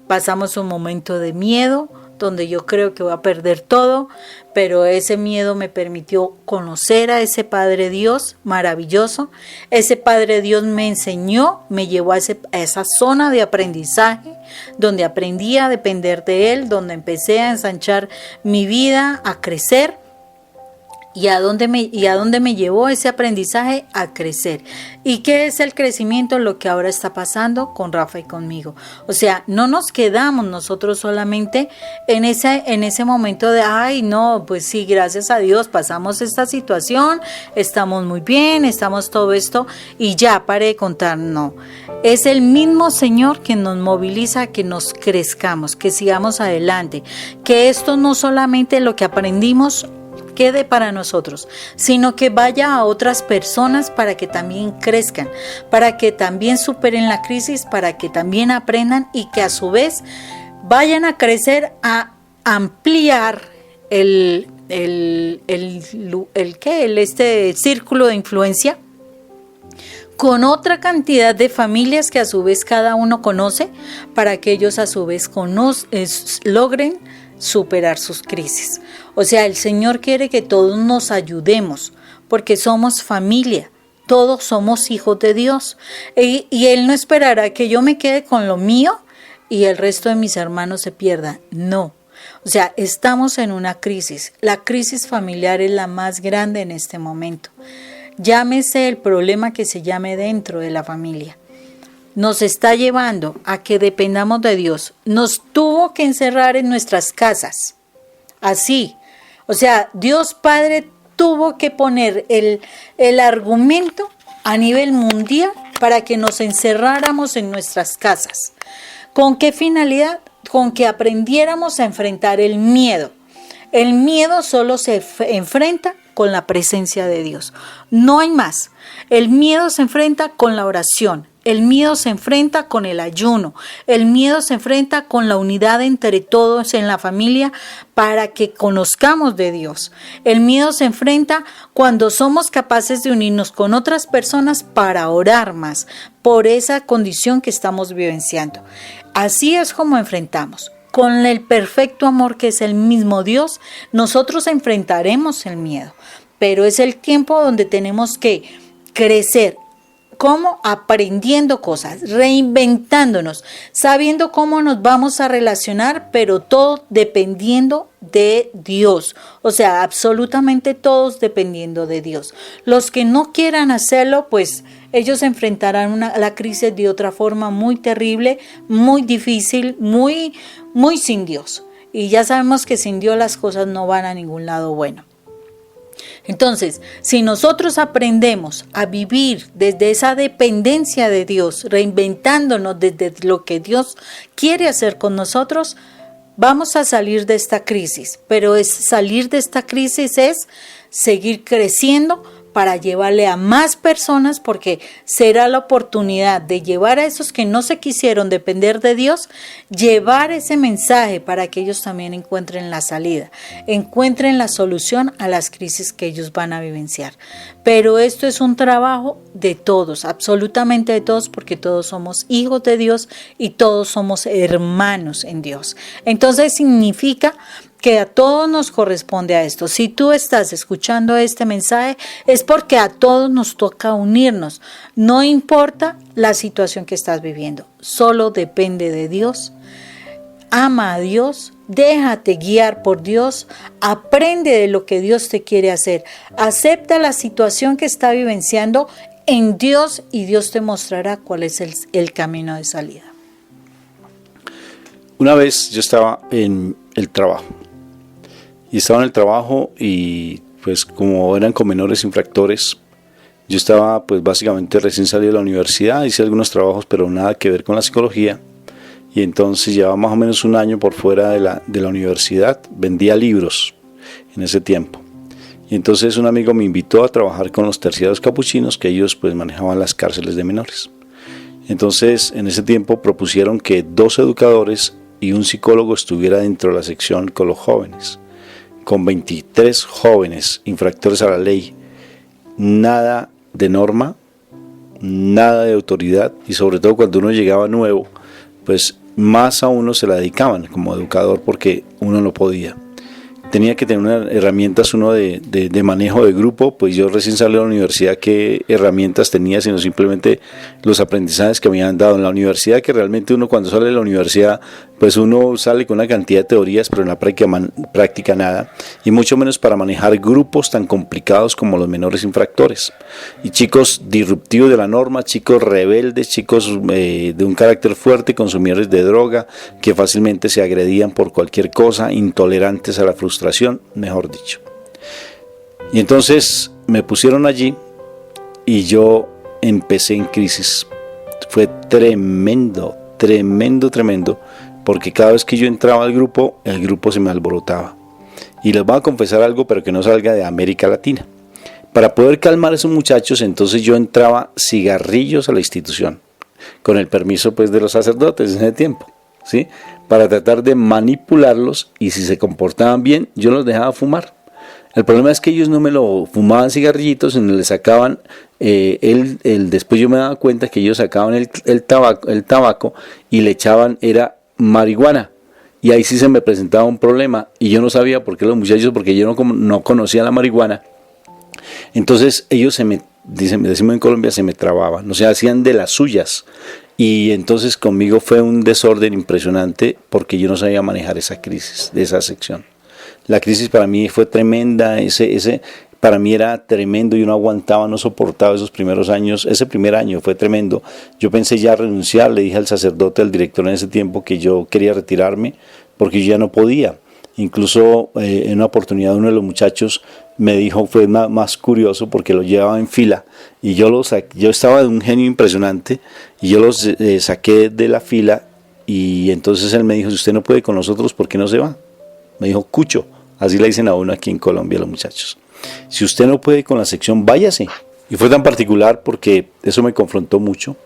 Speaker 3: pasamos un momento de miedo, donde yo creo que voy a perder todo, pero ese miedo me permitió conocer a ese Padre Dios maravilloso. Ese Padre Dios me enseñó, me llevó a esa zona de aprendizaje, donde aprendí a depender de Él, donde empecé a ensanchar mi vida, a crecer. ¿Y a dónde me llevó ese aprendizaje? A crecer. ¿Y qué es el crecimiento? Lo que ahora está pasando con Rafa y conmigo. O sea, no nos quedamos nosotros solamente en ese momento de, ay, no, pues sí, gracias a Dios pasamos esta situación, estamos muy bien, estamos todo esto y ya, paré de contar. No, es el mismo Señor que nos moviliza a que nos crezcamos, que sigamos adelante, que esto no solamente lo que aprendimos quede para nosotros, sino que vaya a otras personas para que también crezcan, para que también superen la crisis, para que también aprendan y que a su vez vayan a crecer, a ampliar el círculo de influencia con otra cantidad de familias que a su vez cada uno conoce, para que ellos a su vez logren superar sus crisis. O sea, el Señor quiere que todos nos ayudemos, porque somos familia, todos somos hijos de Dios. Y Él no esperará que yo me quede con lo mío y el resto de mis hermanos se pierda. No. O sea, estamos en una crisis. La crisis familiar es la más grande en este momento. Llámese el problema que se llame dentro de la familia. Nos está llevando a que dependamos de Dios. Nos tuvo que encerrar en nuestras casas. Así. O sea, Dios Padre tuvo que poner el argumento a nivel mundial para que nos encerráramos en nuestras casas. ¿Con qué finalidad? Con que aprendiéramos a enfrentar el miedo. El miedo solo se enfrenta con la presencia de Dios. No hay más. El miedo se enfrenta con la oración. El miedo se enfrenta con el ayuno. El miedo se enfrenta con la unidad entre todos en la familia para que conozcamos de Dios. El miedo se enfrenta cuando somos capaces de unirnos con otras personas para orar más por esa condición que estamos vivenciando. Así es como enfrentamos. Con el perfecto amor que es el mismo Dios, nosotros enfrentaremos el miedo. Pero es el tiempo donde tenemos que crecer. ¿Cómo? Aprendiendo cosas, reinventándonos, sabiendo cómo nos vamos a relacionar, pero todo dependiendo de Dios. O sea, absolutamente todos dependiendo de Dios. Los que no quieran hacerlo, pues ellos enfrentarán la crisis de otra forma muy terrible, muy difícil, muy sin Dios. Y ya sabemos que sin Dios las cosas no van a ningún lado bueno. Entonces, si nosotros aprendemos a vivir desde esa dependencia de Dios, reinventándonos desde lo que Dios quiere hacer con nosotros, vamos a salir de esta crisis. Pero salir de esta crisis es seguir creciendo para llevarle a más personas, porque será la oportunidad de llevar a esos que no se quisieron depender de Dios, llevar ese mensaje para que ellos también encuentren la salida, encuentren la solución a las crisis que ellos van a vivenciar. Pero esto es un trabajo de todos, absolutamente de todos, porque todos somos hijos de Dios y todos somos hermanos en Dios. Entonces significa que a todos nos corresponde a esto. Si tú estás escuchando este mensaje, es porque a todos nos toca unirnos. No importa la situación que estás viviendo, solo depende de Dios. Ama a Dios, déjate guiar por Dios, aprende de lo que Dios te quiere hacer. Acepta la situación que está vivenciando en Dios y Dios te mostrará cuál es el camino de salida.
Speaker 1: Una vez yo estaba en el trabajo. Y pues como eran con menores infractores, yo estaba pues básicamente recién salido de la universidad, hice algunos trabajos pero nada que ver con la psicología, y entonces llevaba más o menos un año por fuera de la universidad, vendía libros en ese tiempo. Y entonces un amigo me invitó a trabajar con los terciarios capuchinos, que ellos pues manejaban las cárceles de menores. Entonces en ese tiempo propusieron que 2 educadores y un psicólogo estuviera dentro de la sección con los jóvenes. Con 23 jóvenes infractores a la ley, nada de norma, nada de autoridad, y sobre todo cuando uno llegaba nuevo, pues más a uno se la dedicaban como educador porque uno no podía. Tenía que tener unas herramientas uno de manejo de grupo, pues yo recién salí de la universidad, ¿qué herramientas tenía? Sino simplemente los aprendizajes que me habían dado en la universidad, que realmente uno cuando sale de la universidad, pues uno sale con una cantidad de teorías, pero en la práctica nada, y mucho menos para manejar grupos tan complicados como los menores infractores, y chicos disruptivos de la norma, chicos rebeldes, chicos de un carácter fuerte, consumidores de droga, que fácilmente se agredían por cualquier cosa, intolerantes a la frustración, mejor dicho. Y entonces me pusieron allí y yo empecé en crisis. Fue tremendo, porque cada vez que yo entraba al grupo, el grupo se me alborotaba. Y les voy a confesar algo, pero que no salga de América Latina. Para poder calmar a esos muchachos, entonces yo entraba cigarrillos a la institución, con el permiso pues de los sacerdotes en ese tiempo, ¿sí? Para tratar de manipularlos, y si se comportaban bien, yo los dejaba fumar. El problema es que ellos no me lo fumaban cigarrillitos, sino le sacaban, después yo me daba cuenta que ellos sacaban el tabaco y le echaban, era marihuana, y ahí sí se me presentaba un problema, y yo no sabía por qué los muchachos, porque yo no conocía la marihuana. Entonces ellos decimos en Colombia, se me trababan, o sea, hacían de las suyas. Y entonces conmigo fue un desorden impresionante, porque yo no sabía manejar esa crisis de esa sección. La crisis para mí fue tremenda, para mí era tremendo, yo no aguantaba, no soportaba esos primeros años. Ese primer año fue tremendo. Yo pensé ya renunciar, le dije al sacerdote, al director en ese tiempo, que yo quería retirarme porque yo ya no podía. Incluso en una oportunidad uno de los muchachos me dijo, fue más curioso porque lo llevaba en fila, y yo estaba de un genio impresionante, y yo los saqué de la fila, y entonces él me dijo, si usted no puede con nosotros, ¿por qué no se va? Me dijo, Cucho, así le dicen a uno aquí en Colombia los muchachos. Si usted no puede con la sección, váyase. Y fue tan particular porque eso me confrontó mucho.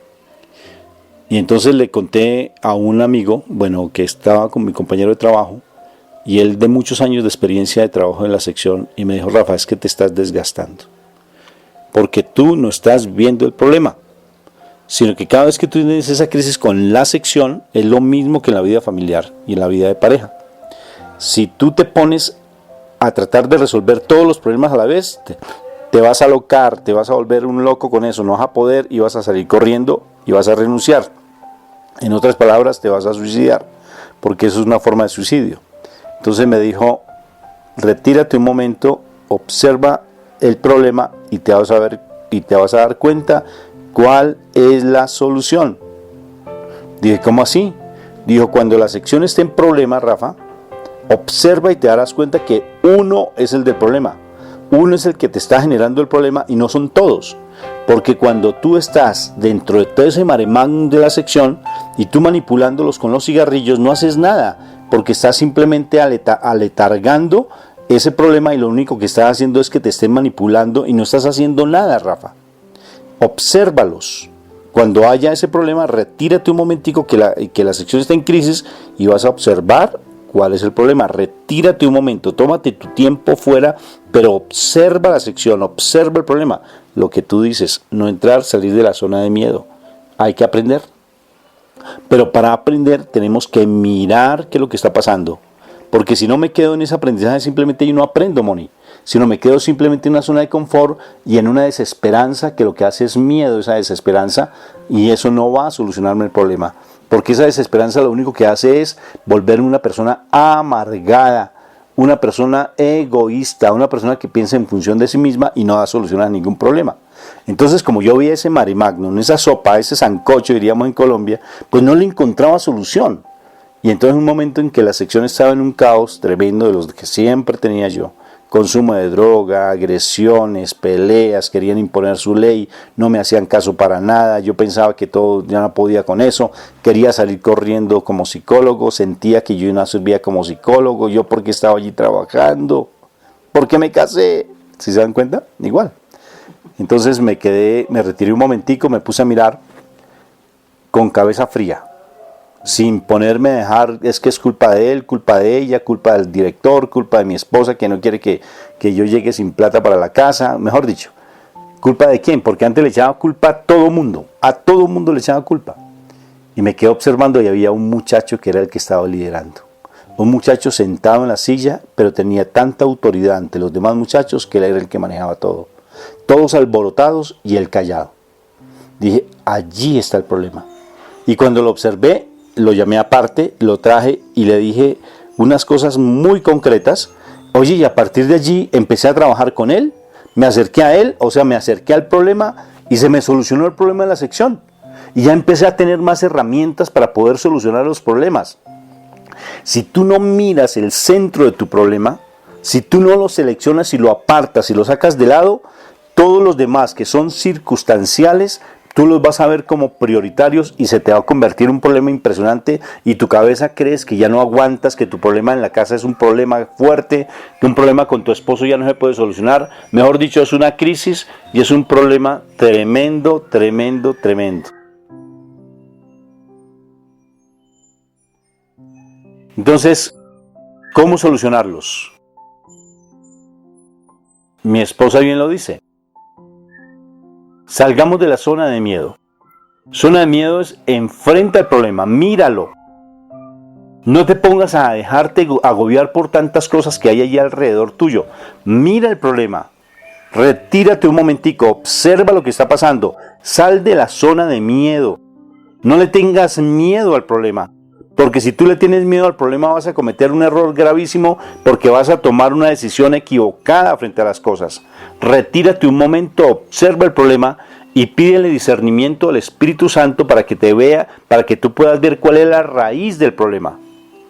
Speaker 1: Y entonces le conté a un amigo, que estaba con mi compañero de trabajo, y él de muchos años de experiencia de trabajo en la sección, y me dijo, Rafa, es que te estás desgastando, porque tú no estás viendo el problema, sino que cada vez que tú tienes esa crisis con la sección, es lo mismo que en la vida familiar y en la vida de pareja. Si tú te pones a tratar de resolver todos los problemas a la vez, te vas a alocar, te vas a volver un loco con eso, no vas a poder, y vas a salir corriendo y vas a renunciar. En otras palabras, te vas a suicidar, porque eso es una forma de suicidio. Entonces me dijo, retírate un momento, observa el problema y te vas a dar cuenta cuál es la solución. Dije, ¿cómo así? Dijo, cuando la sección esté en problema, Rafa, observa y te darás cuenta que uno es el del problema. Uno es el que te está generando el problema y no son todos. Porque cuando tú estás dentro de todo ese maremán de la sección y tú manipulándolos con los cigarrillos, no haces nada, porque estás simplemente aletargando ese problema y lo único que estás haciendo es que te estén manipulando y no estás haciendo nada, Rafa. Obsérvalos. Cuando haya ese problema, retírate un momentico que la sección está en crisis y vas a observar cuál es el problema. Retírate un momento, tómate tu tiempo fuera, pero observa la sección, observa el problema. Lo que tú dices, no entrar, salir de la zona de miedo. Hay que aprender. Pero para aprender tenemos que mirar qué es lo que está pasando. Porque si no me quedo en ese aprendizaje, simplemente yo no aprendo, Moni. Si no me quedo simplemente en una zona de confort y en una desesperanza, que lo que hace es miedo, esa desesperanza, y eso no va a solucionarme el problema. Porque esa desesperanza lo único que hace es volverme una persona amargada, una persona egoísta, una persona que piensa en función de sí misma y no da solución a ningún problema. Entonces, como yo vi ese mare magnum, esa sopa, ese sancocho, diríamos en Colombia, pues no le encontraba solución. Y entonces un momento en que la sección estaba en un caos tremendo de los que siempre tenía yo. Consumo de droga, agresiones, peleas, querían imponer su ley, no me hacían caso para nada, yo pensaba que todo ya no podía con eso, quería salir corriendo como psicólogo, sentía que yo no servía como psicólogo, yo porque estaba allí trabajando, porque me casé, ¿sí se dan cuenta? Igual. Entonces me retiré un momentico, me puse a mirar con cabeza fría, sin ponerme a dejar, es que es culpa de él, culpa de ella, culpa del director, culpa de mi esposa que no quiere que yo llegue sin plata para la casa, mejor dicho, ¿culpa de quién? Porque antes le echaba culpa a todo mundo le echaba culpa. Y me quedé observando y había un muchacho que era el que estaba liderando. Un muchacho sentado en la silla, pero tenía tanta autoridad ante los demás muchachos que él era el que manejaba todo. Todos alborotados y él callado. Dije, allí está el problema. Y cuando lo observé, lo llamé aparte, lo traje y le dije unas cosas muy concretas. Oye, y a partir de allí empecé a trabajar con él, me acerqué a él, o sea, me acerqué al problema y se me solucionó el problema de la sección. Y ya empecé a tener más herramientas para poder solucionar los problemas. Si tú no miras el centro de tu problema, si tú no lo seleccionas y lo apartas y lo sacas de lado, todos los demás que son circunstanciales, tú los vas a ver como prioritarios y se te va a convertir en un problema impresionante y tu cabeza crees que ya no aguantas, que tu problema en la casa es un problema fuerte, que un problema con tu esposo ya no se puede solucionar. Mejor dicho, es una crisis y es un problema tremendo, tremendo, tremendo. Entonces, ¿cómo solucionarlos? Mi esposa bien lo dice. Salgamos de la zona de miedo. Zona de miedo es enfrenta el problema, míralo. No te pongas a dejarte agobiar por tantas cosas que hay allí alrededor tuyo. Mira el problema. Retírate un momentico, observa lo que está pasando. Sal de la zona de miedo. No le tengas miedo al problema. Porque si tú le tienes miedo al problema vas a cometer un error gravísimo porque vas a tomar una decisión equivocada frente a las cosas. Retírate un momento, observa el problema y pídele discernimiento al Espíritu Santo para que te vea, para que tú puedas ver cuál es la raíz del problema.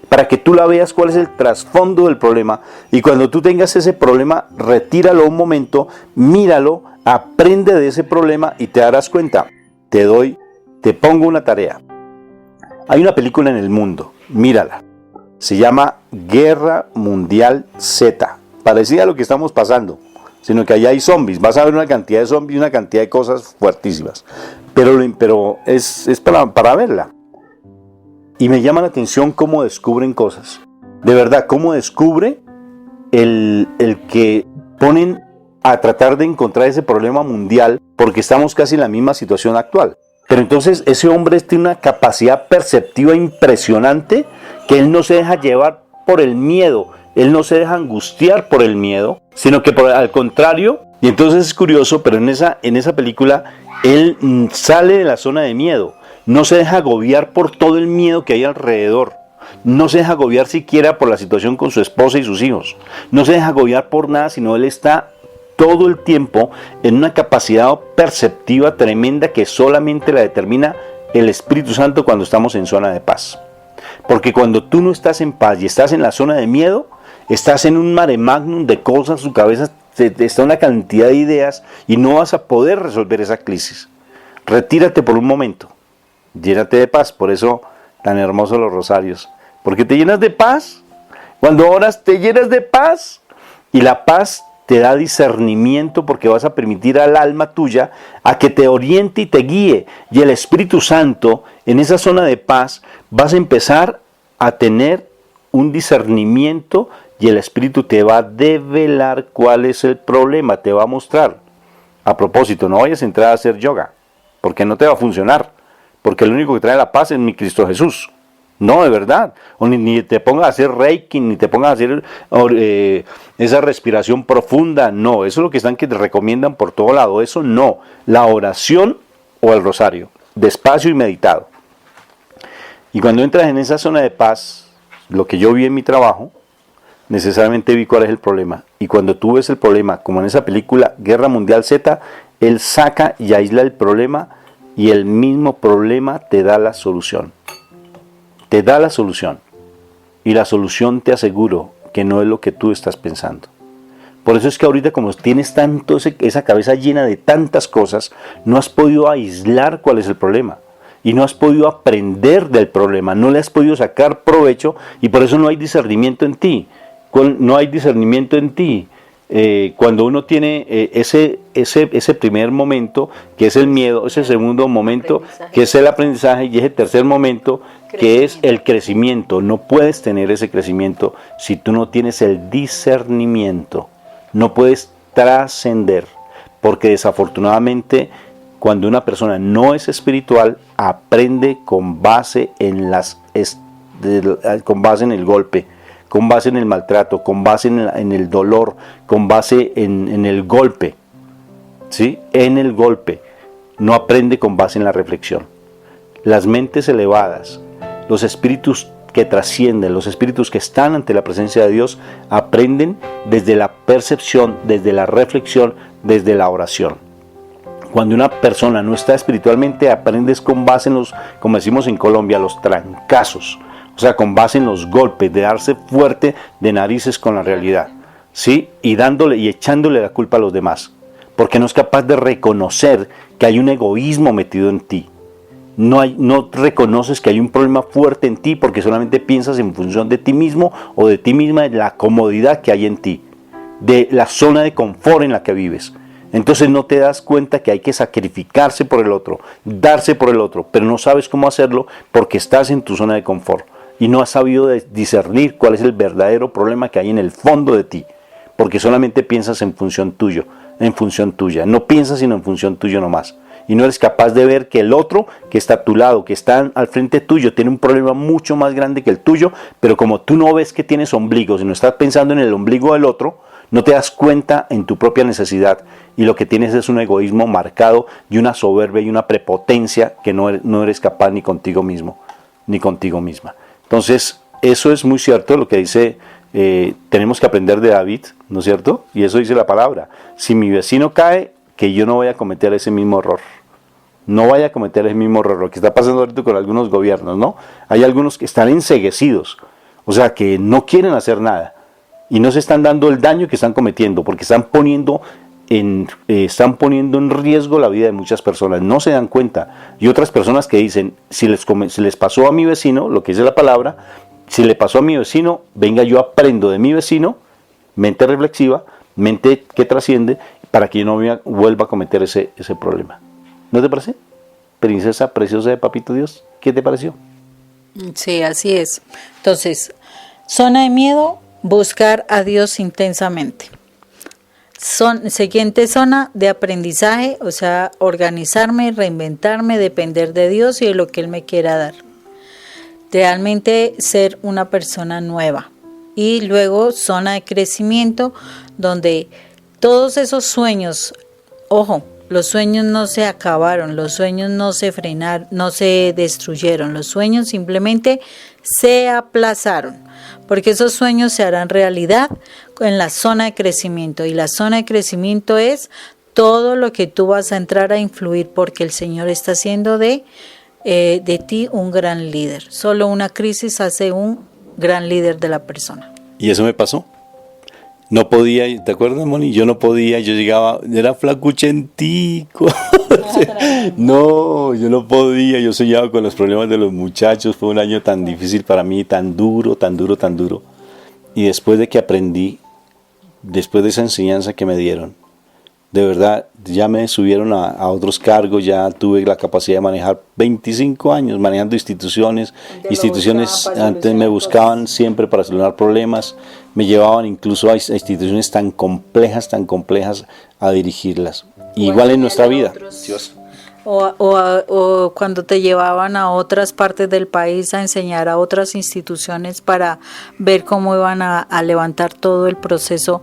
Speaker 1: Para que tú la veas cuál es el trasfondo del problema. Y cuando tú tengas ese problema, retíralo un momento, míralo, aprende de ese problema y te darás cuenta. Te pongo una tarea. Hay una película en el mundo, mírala, se llama Guerra Mundial Z, parecida a lo que estamos pasando, sino que allá hay zombies, vas a ver una cantidad de zombies, una cantidad de cosas fuertísimas, pero es para verla. Y me llama la atención cómo descubren cosas, de verdad, cómo descubre el que ponen a tratar de encontrar ese problema mundial, porque estamos casi en la misma situación actual. Pero entonces ese hombre tiene una capacidad perceptiva impresionante que él no se deja llevar por el miedo, él no se deja angustiar por el miedo, sino que al contrario, y entonces es curioso, pero en esa película él sale de la zona de miedo, no se deja agobiar por todo el miedo que hay alrededor, no se deja agobiar siquiera por la situación con su esposa y sus hijos, no se deja agobiar por nada, sino él está todo el tiempo en una capacidad perceptiva tremenda que solamente la determina el Espíritu Santo cuando estamos en zona de paz. Porque cuando tú no estás en paz y estás en la zona de miedo, estás en un mare magnum de cosas, tu cabeza está una cantidad de ideas y no vas a poder resolver esa crisis. Retírate por un momento, llénate de paz, por eso tan hermosos los rosarios, porque te llenas de paz. Cuando oras te llenas de paz. Y la paz te da discernimiento porque vas a permitir al alma tuya a que te oriente y te guíe. Y el Espíritu Santo, en esa zona de paz, vas a empezar a tener un discernimiento y el Espíritu te va a develar cuál es el problema, te va a mostrar. A propósito, no vayas a entrar a hacer yoga, porque no te va a funcionar, porque el único que trae la paz es mi Cristo Jesús. No, de verdad. O ni te pongas a hacer reiki, ni te pongas a hacer esa respiración profunda. No, eso es lo que están que te recomiendan por todo lado. Eso no. La oración o el rosario, despacio y meditado. Y cuando entras en esa zona de paz, lo que yo vi en mi trabajo, necesariamente vi cuál es el problema. Y cuando tú ves el problema, como en esa película Guerra Mundial Z, él saca y aísla el problema y el mismo problema te da la solución. Te da la solución. Y la solución, te aseguro, que no es lo que tú estás pensando. Por eso es que ahorita, como tienes tanto esa cabeza llena de tantas cosas, no has podido aislar cuál es el problema. Y no has podido aprender del problema, no le has podido sacar provecho y por eso no hay discernimiento en ti. No hay discernimiento en ti. Cuando uno tiene ese primer momento, que es el miedo, ese segundo momento, que es el aprendizaje, y ese tercer momento, que es el crecimiento. No puedes tener ese crecimiento si tú no tienes el discernimiento. No puedes trascender, porque desafortunadamente cuando una persona no es espiritual, aprende con base en el golpe, con base en el maltrato, con base en el dolor, con base en el golpe, ¿sí? En el golpe. No aprende con base en la reflexión. Las mentes elevadas, los espíritus que trascienden, los espíritus que están ante la presencia de Dios, aprenden desde la percepción, desde la reflexión, desde la oración. Cuando una persona no está espiritualmente, aprendes con base en los, como decimos en Colombia, los trancazos. O sea, con base en los golpes, de darse fuerte de narices con la realidad, ¿sí? Y dándole y echándole la culpa a los demás. Porque no es capaz de reconocer que hay un egoísmo metido en ti. No reconoces que hay un problema fuerte en ti porque solamente piensas en función de ti mismo o de ti misma, de la comodidad que hay en ti, de la zona de confort en la que vives. Entonces no te das cuenta que hay que sacrificarse por el otro, darse por el otro, pero no sabes cómo hacerlo porque estás en tu zona de confort y no has sabido discernir cuál es el verdadero problema que hay en el fondo de ti, porque solamente piensas en función tuyo, en función tuya, no piensas sino en función tuyo nomás. Y no eres capaz de ver que el otro que está a tu lado, que está al frente tuyo, tiene un problema mucho más grande que el tuyo, pero como tú no ves que tienes ombligo, sino estás pensando en el ombligo del otro, no te das cuenta en tu propia necesidad y lo que tienes es un egoísmo marcado y una soberbia y una prepotencia que no eres capaz ni contigo mismo, ni contigo misma. Entonces, eso es muy cierto lo que dice, tenemos que aprender de David, ¿no es cierto? Y eso dice la palabra, si mi vecino cae, que yo no vaya a cometer ese mismo error. No vaya a cometer el mismo error, lo que está pasando ahorita con algunos gobiernos, ¿no? Hay algunos que están enceguecidos, o sea, que no quieren hacer nada y no se están dando el daño que están cometiendo, porque están poniendo en riesgo la vida de muchas personas, no se dan cuenta. Y otras personas que dicen, si les pasó a mi vecino, lo que dice la palabra, si le pasó a mi vecino, venga, yo aprendo de mi vecino, mente reflexiva, mente que trasciende, para que yo no vuelva a cometer ese problema. ¿No te parece? Princesa preciosa de Papito Dios, ¿qué te pareció?
Speaker 3: Sí, así es. Entonces, zona de miedo, buscar a Dios intensamente. Siguiente zona de aprendizaje, o sea, organizarme, reinventarme, depender de Dios y de lo que Él me quiera dar. Realmente ser una persona nueva. Y luego zona de crecimiento, donde todos esos sueños, ojo, los sueños no se acabaron, los sueños no se frenaron, no se destruyeron, los sueños simplemente se aplazaron, porque esos sueños se harán realidad en la zona de crecimiento, y la zona de crecimiento es todo lo que tú vas a entrar a influir, porque el Señor está haciendo de ti un gran líder. Solo una crisis hace un gran líder de la persona.
Speaker 1: ¿Y eso me pasó? No podía, ¿te acuerdas, Moni? Yo no podía, yo llegaba, era flacuchentico. No, yo no podía, yo soñaba con los problemas de los muchachos. Fue un año tan difícil para mí, tan duro. Y después de que aprendí después de esa enseñanza que me dieron, de verdad, ya me subieron a otros cargos, ya tuve la capacidad de manejar 25 años manejando instituciones antes me buscaban siempre para solucionar problemas, me llevaban incluso a instituciones tan complejas a dirigirlas. Igual en nuestra vida.
Speaker 3: O cuando te llevaban a otras partes del país a enseñar a otras instituciones para ver cómo iban a levantar todo el proceso,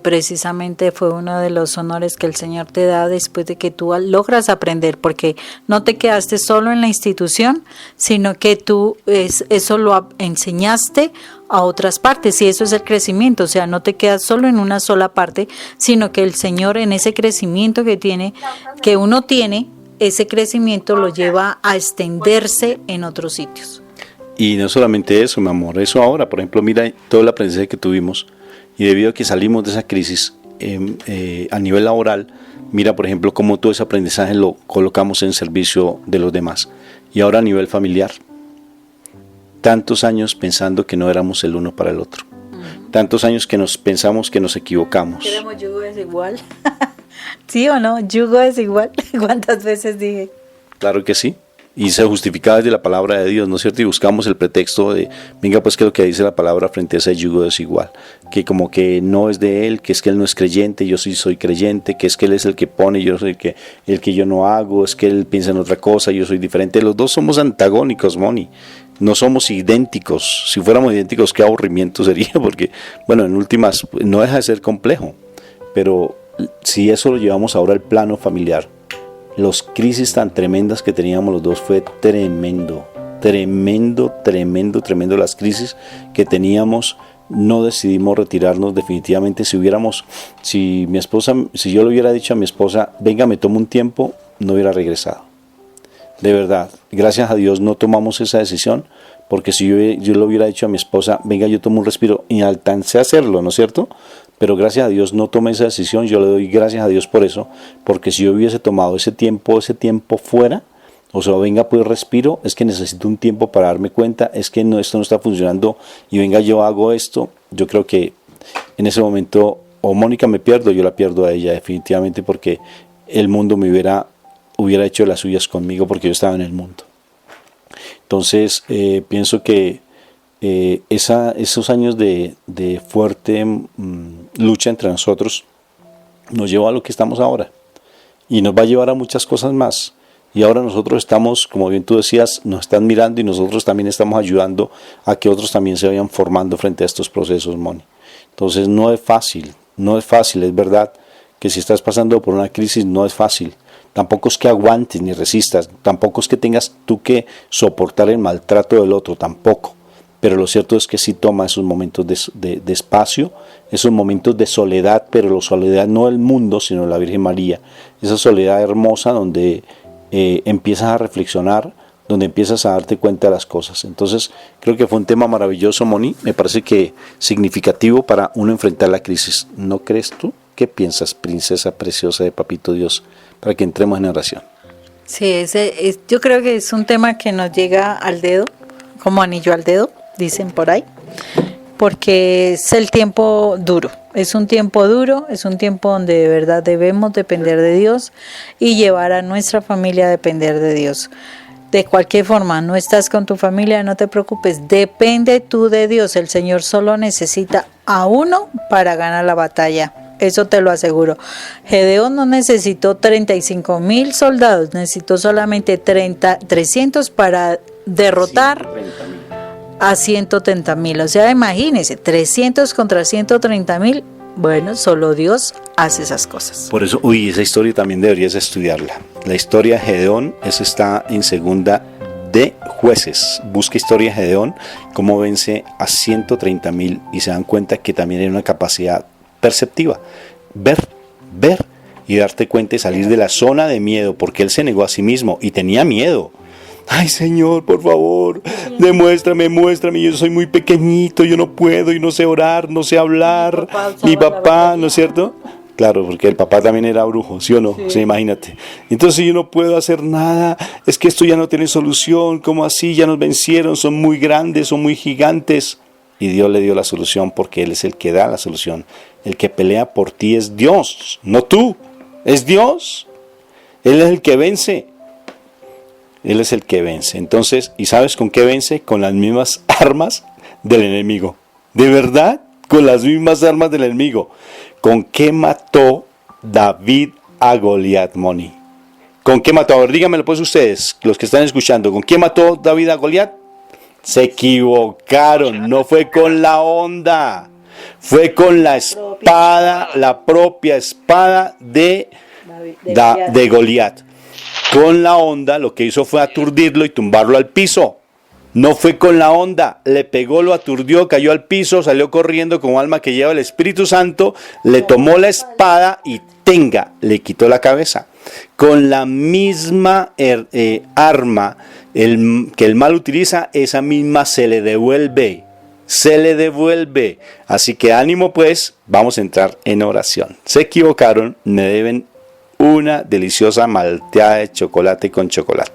Speaker 3: precisamente fue uno de los honores que el Señor te da después de que tú logras aprender, porque no te quedaste solo en la institución, sino que tú eso lo enseñaste a otras partes, y eso es el crecimiento. O sea, no te quedas solo en una sola parte, sino que el Señor, en ese crecimiento que uno tiene, ese crecimiento lo lleva a extenderse en otros sitios.
Speaker 1: Y no solamente eso, mi amor, eso ahora, por ejemplo, mira todo el aprendizaje que tuvimos, y debido a que salimos de esa crisis a nivel laboral, mira, por ejemplo, cómo todo ese aprendizaje lo colocamos en servicio de los demás. Y ahora a nivel familiar, tantos años pensando que no éramos el uno para el otro, tantos años que pensamos que nos equivocamos.
Speaker 3: ¿Queremos yugo desigual? ¿Sí o no? ¿Yugo desigual? ¿Cuántas veces dije?
Speaker 1: Claro que sí. Y se justificaba desde la palabra de Dios, ¿no es cierto? Y buscamos el pretexto de, venga, pues, ¿qué es lo que dice la palabra frente a ese yugo desigual? Que como que no es de él, que es que él no es creyente, yo sí soy creyente, que es que él es el que pone, yo soy el que yo no hago, es que él piensa en otra cosa, yo soy diferente. Los dos somos antagónicos, Moni. No somos idénticos. Si fuéramos idénticos, qué aburrimiento sería, porque, bueno, en últimas, no deja de ser complejo. Pero si eso lo llevamos ahora al plano familiar, las crisis tan tremendas que teníamos los dos fue tremendo las crisis que teníamos. No decidimos retirarnos definitivamente. Si yo le hubiera dicho a mi esposa, venga, me tomo un tiempo, no hubiera regresado. De verdad, gracias a Dios no tomamos esa decisión, porque si yo le hubiera dicho a mi esposa, venga, yo tomo un respiro, y alcancé a hacerlo, ¿no es cierto? Pero gracias a Dios no tomé esa decisión. Yo le doy gracias a Dios por eso, porque si yo hubiese tomado ese tiempo fuera, o sea, venga, pues respiro, es que necesito un tiempo para darme cuenta, es que no, esto no está funcionando, y venga, yo hago esto. Yo creo que en ese momento o Mónica me pierdo, yo la pierdo a ella definitivamente, porque el mundo me hubiera hecho las suyas conmigo, porque yo estaba en el mundo. Entonces pienso que esos años de fuerte lucha entre nosotros nos llevó a lo que estamos ahora, y nos va a llevar a muchas cosas más. Y ahora nosotros estamos, como bien tú decías, nos están mirando, y nosotros también estamos ayudando a que otros también se vayan formando frente a estos procesos, Moni. Entonces no es fácil, es verdad que si estás pasando por una crisis no es fácil. Tampoco es que aguantes ni resistas, tampoco es que tengas tú que soportar el maltrato del otro, tampoco. Pero lo cierto es que sí toma esos momentos de espacio, esos momentos de soledad, pero la soledad no del mundo, sino la Virgen María. Esa soledad hermosa donde empiezas a reflexionar, donde empiezas a darte cuenta de las cosas. Entonces creo que fue un tema maravilloso, Moni, me parece que significativo para uno enfrentar la crisis. ¿No crees tú? ¿Qué piensas, princesa preciosa de Papito Dios, para que entremos en oración?
Speaker 3: Sí, yo creo que es un tema que nos llega al dedo, como anillo al dedo, dicen por ahí, porque es el tiempo duro, es un tiempo duro, es un tiempo donde de verdad debemos depender de Dios y llevar a nuestra familia a depender de Dios. De cualquier forma, no estás con tu familia, no te preocupes, depende tú de Dios. El Señor solo necesita a uno para ganar la batalla, eso te lo aseguro. Gedeón no necesitó 35,000 soldados, necesitó solamente 300 para derrotar a 130,000. O sea, imagínense, 300 contra 130,000. Bueno, solo Dios hace esas cosas.
Speaker 1: Por eso, esa historia también deberías estudiarla. La historia de Gedeón, esa está en Segunda de Jueces. Busca historia de Gedeón, cómo vence a 130,000, y se dan cuenta que también hay una capacidad perceptiva. Ver y darte cuenta y salir de la zona de miedo, porque él se negó a sí mismo y tenía miedo. Ay, Señor, por favor, muéstrame, yo soy muy pequeñito, yo no puedo, y no sé orar, no sé hablar. Mi papá, ¿no es cierto? Claro, porque el papá también era brujo, ¿sí o no? Sí. Imagínate. Entonces yo no puedo hacer nada, es que esto ya no tiene solución, ¿cómo así? Ya nos vencieron, son muy grandes, son muy gigantes. y Dios le dio la solución porque Él es el que da la solución. El que pelea por ti es Dios, no tú, es Dios. Él es el que vence. Él es el que vence. Entonces, ¿y sabes con qué vence? Con las mismas armas del enemigo. ¿De verdad? Con las mismas armas del enemigo. ¿Con qué mató David a Goliat, Moni? ¿Con qué mató? A ver, díganmelo pues ustedes, los que están escuchando. ¿Con qué mató David a Goliat? Se equivocaron. No fue con la honda. Fue con la espada, la propia espada de Goliat. Con la honda lo que hizo fue aturdirlo y tumbarlo al piso. No fue con la honda, le pegó, lo aturdió, cayó al piso, salió corriendo como alma que lleva el Espíritu Santo, le tomó la espada y le quitó la cabeza. Con la misma arma que el mal utiliza, esa misma se le devuelve. Así que ánimo pues, vamos a entrar en oración. Se equivocaron, me deben una deliciosa malteada de chocolate con chocolate.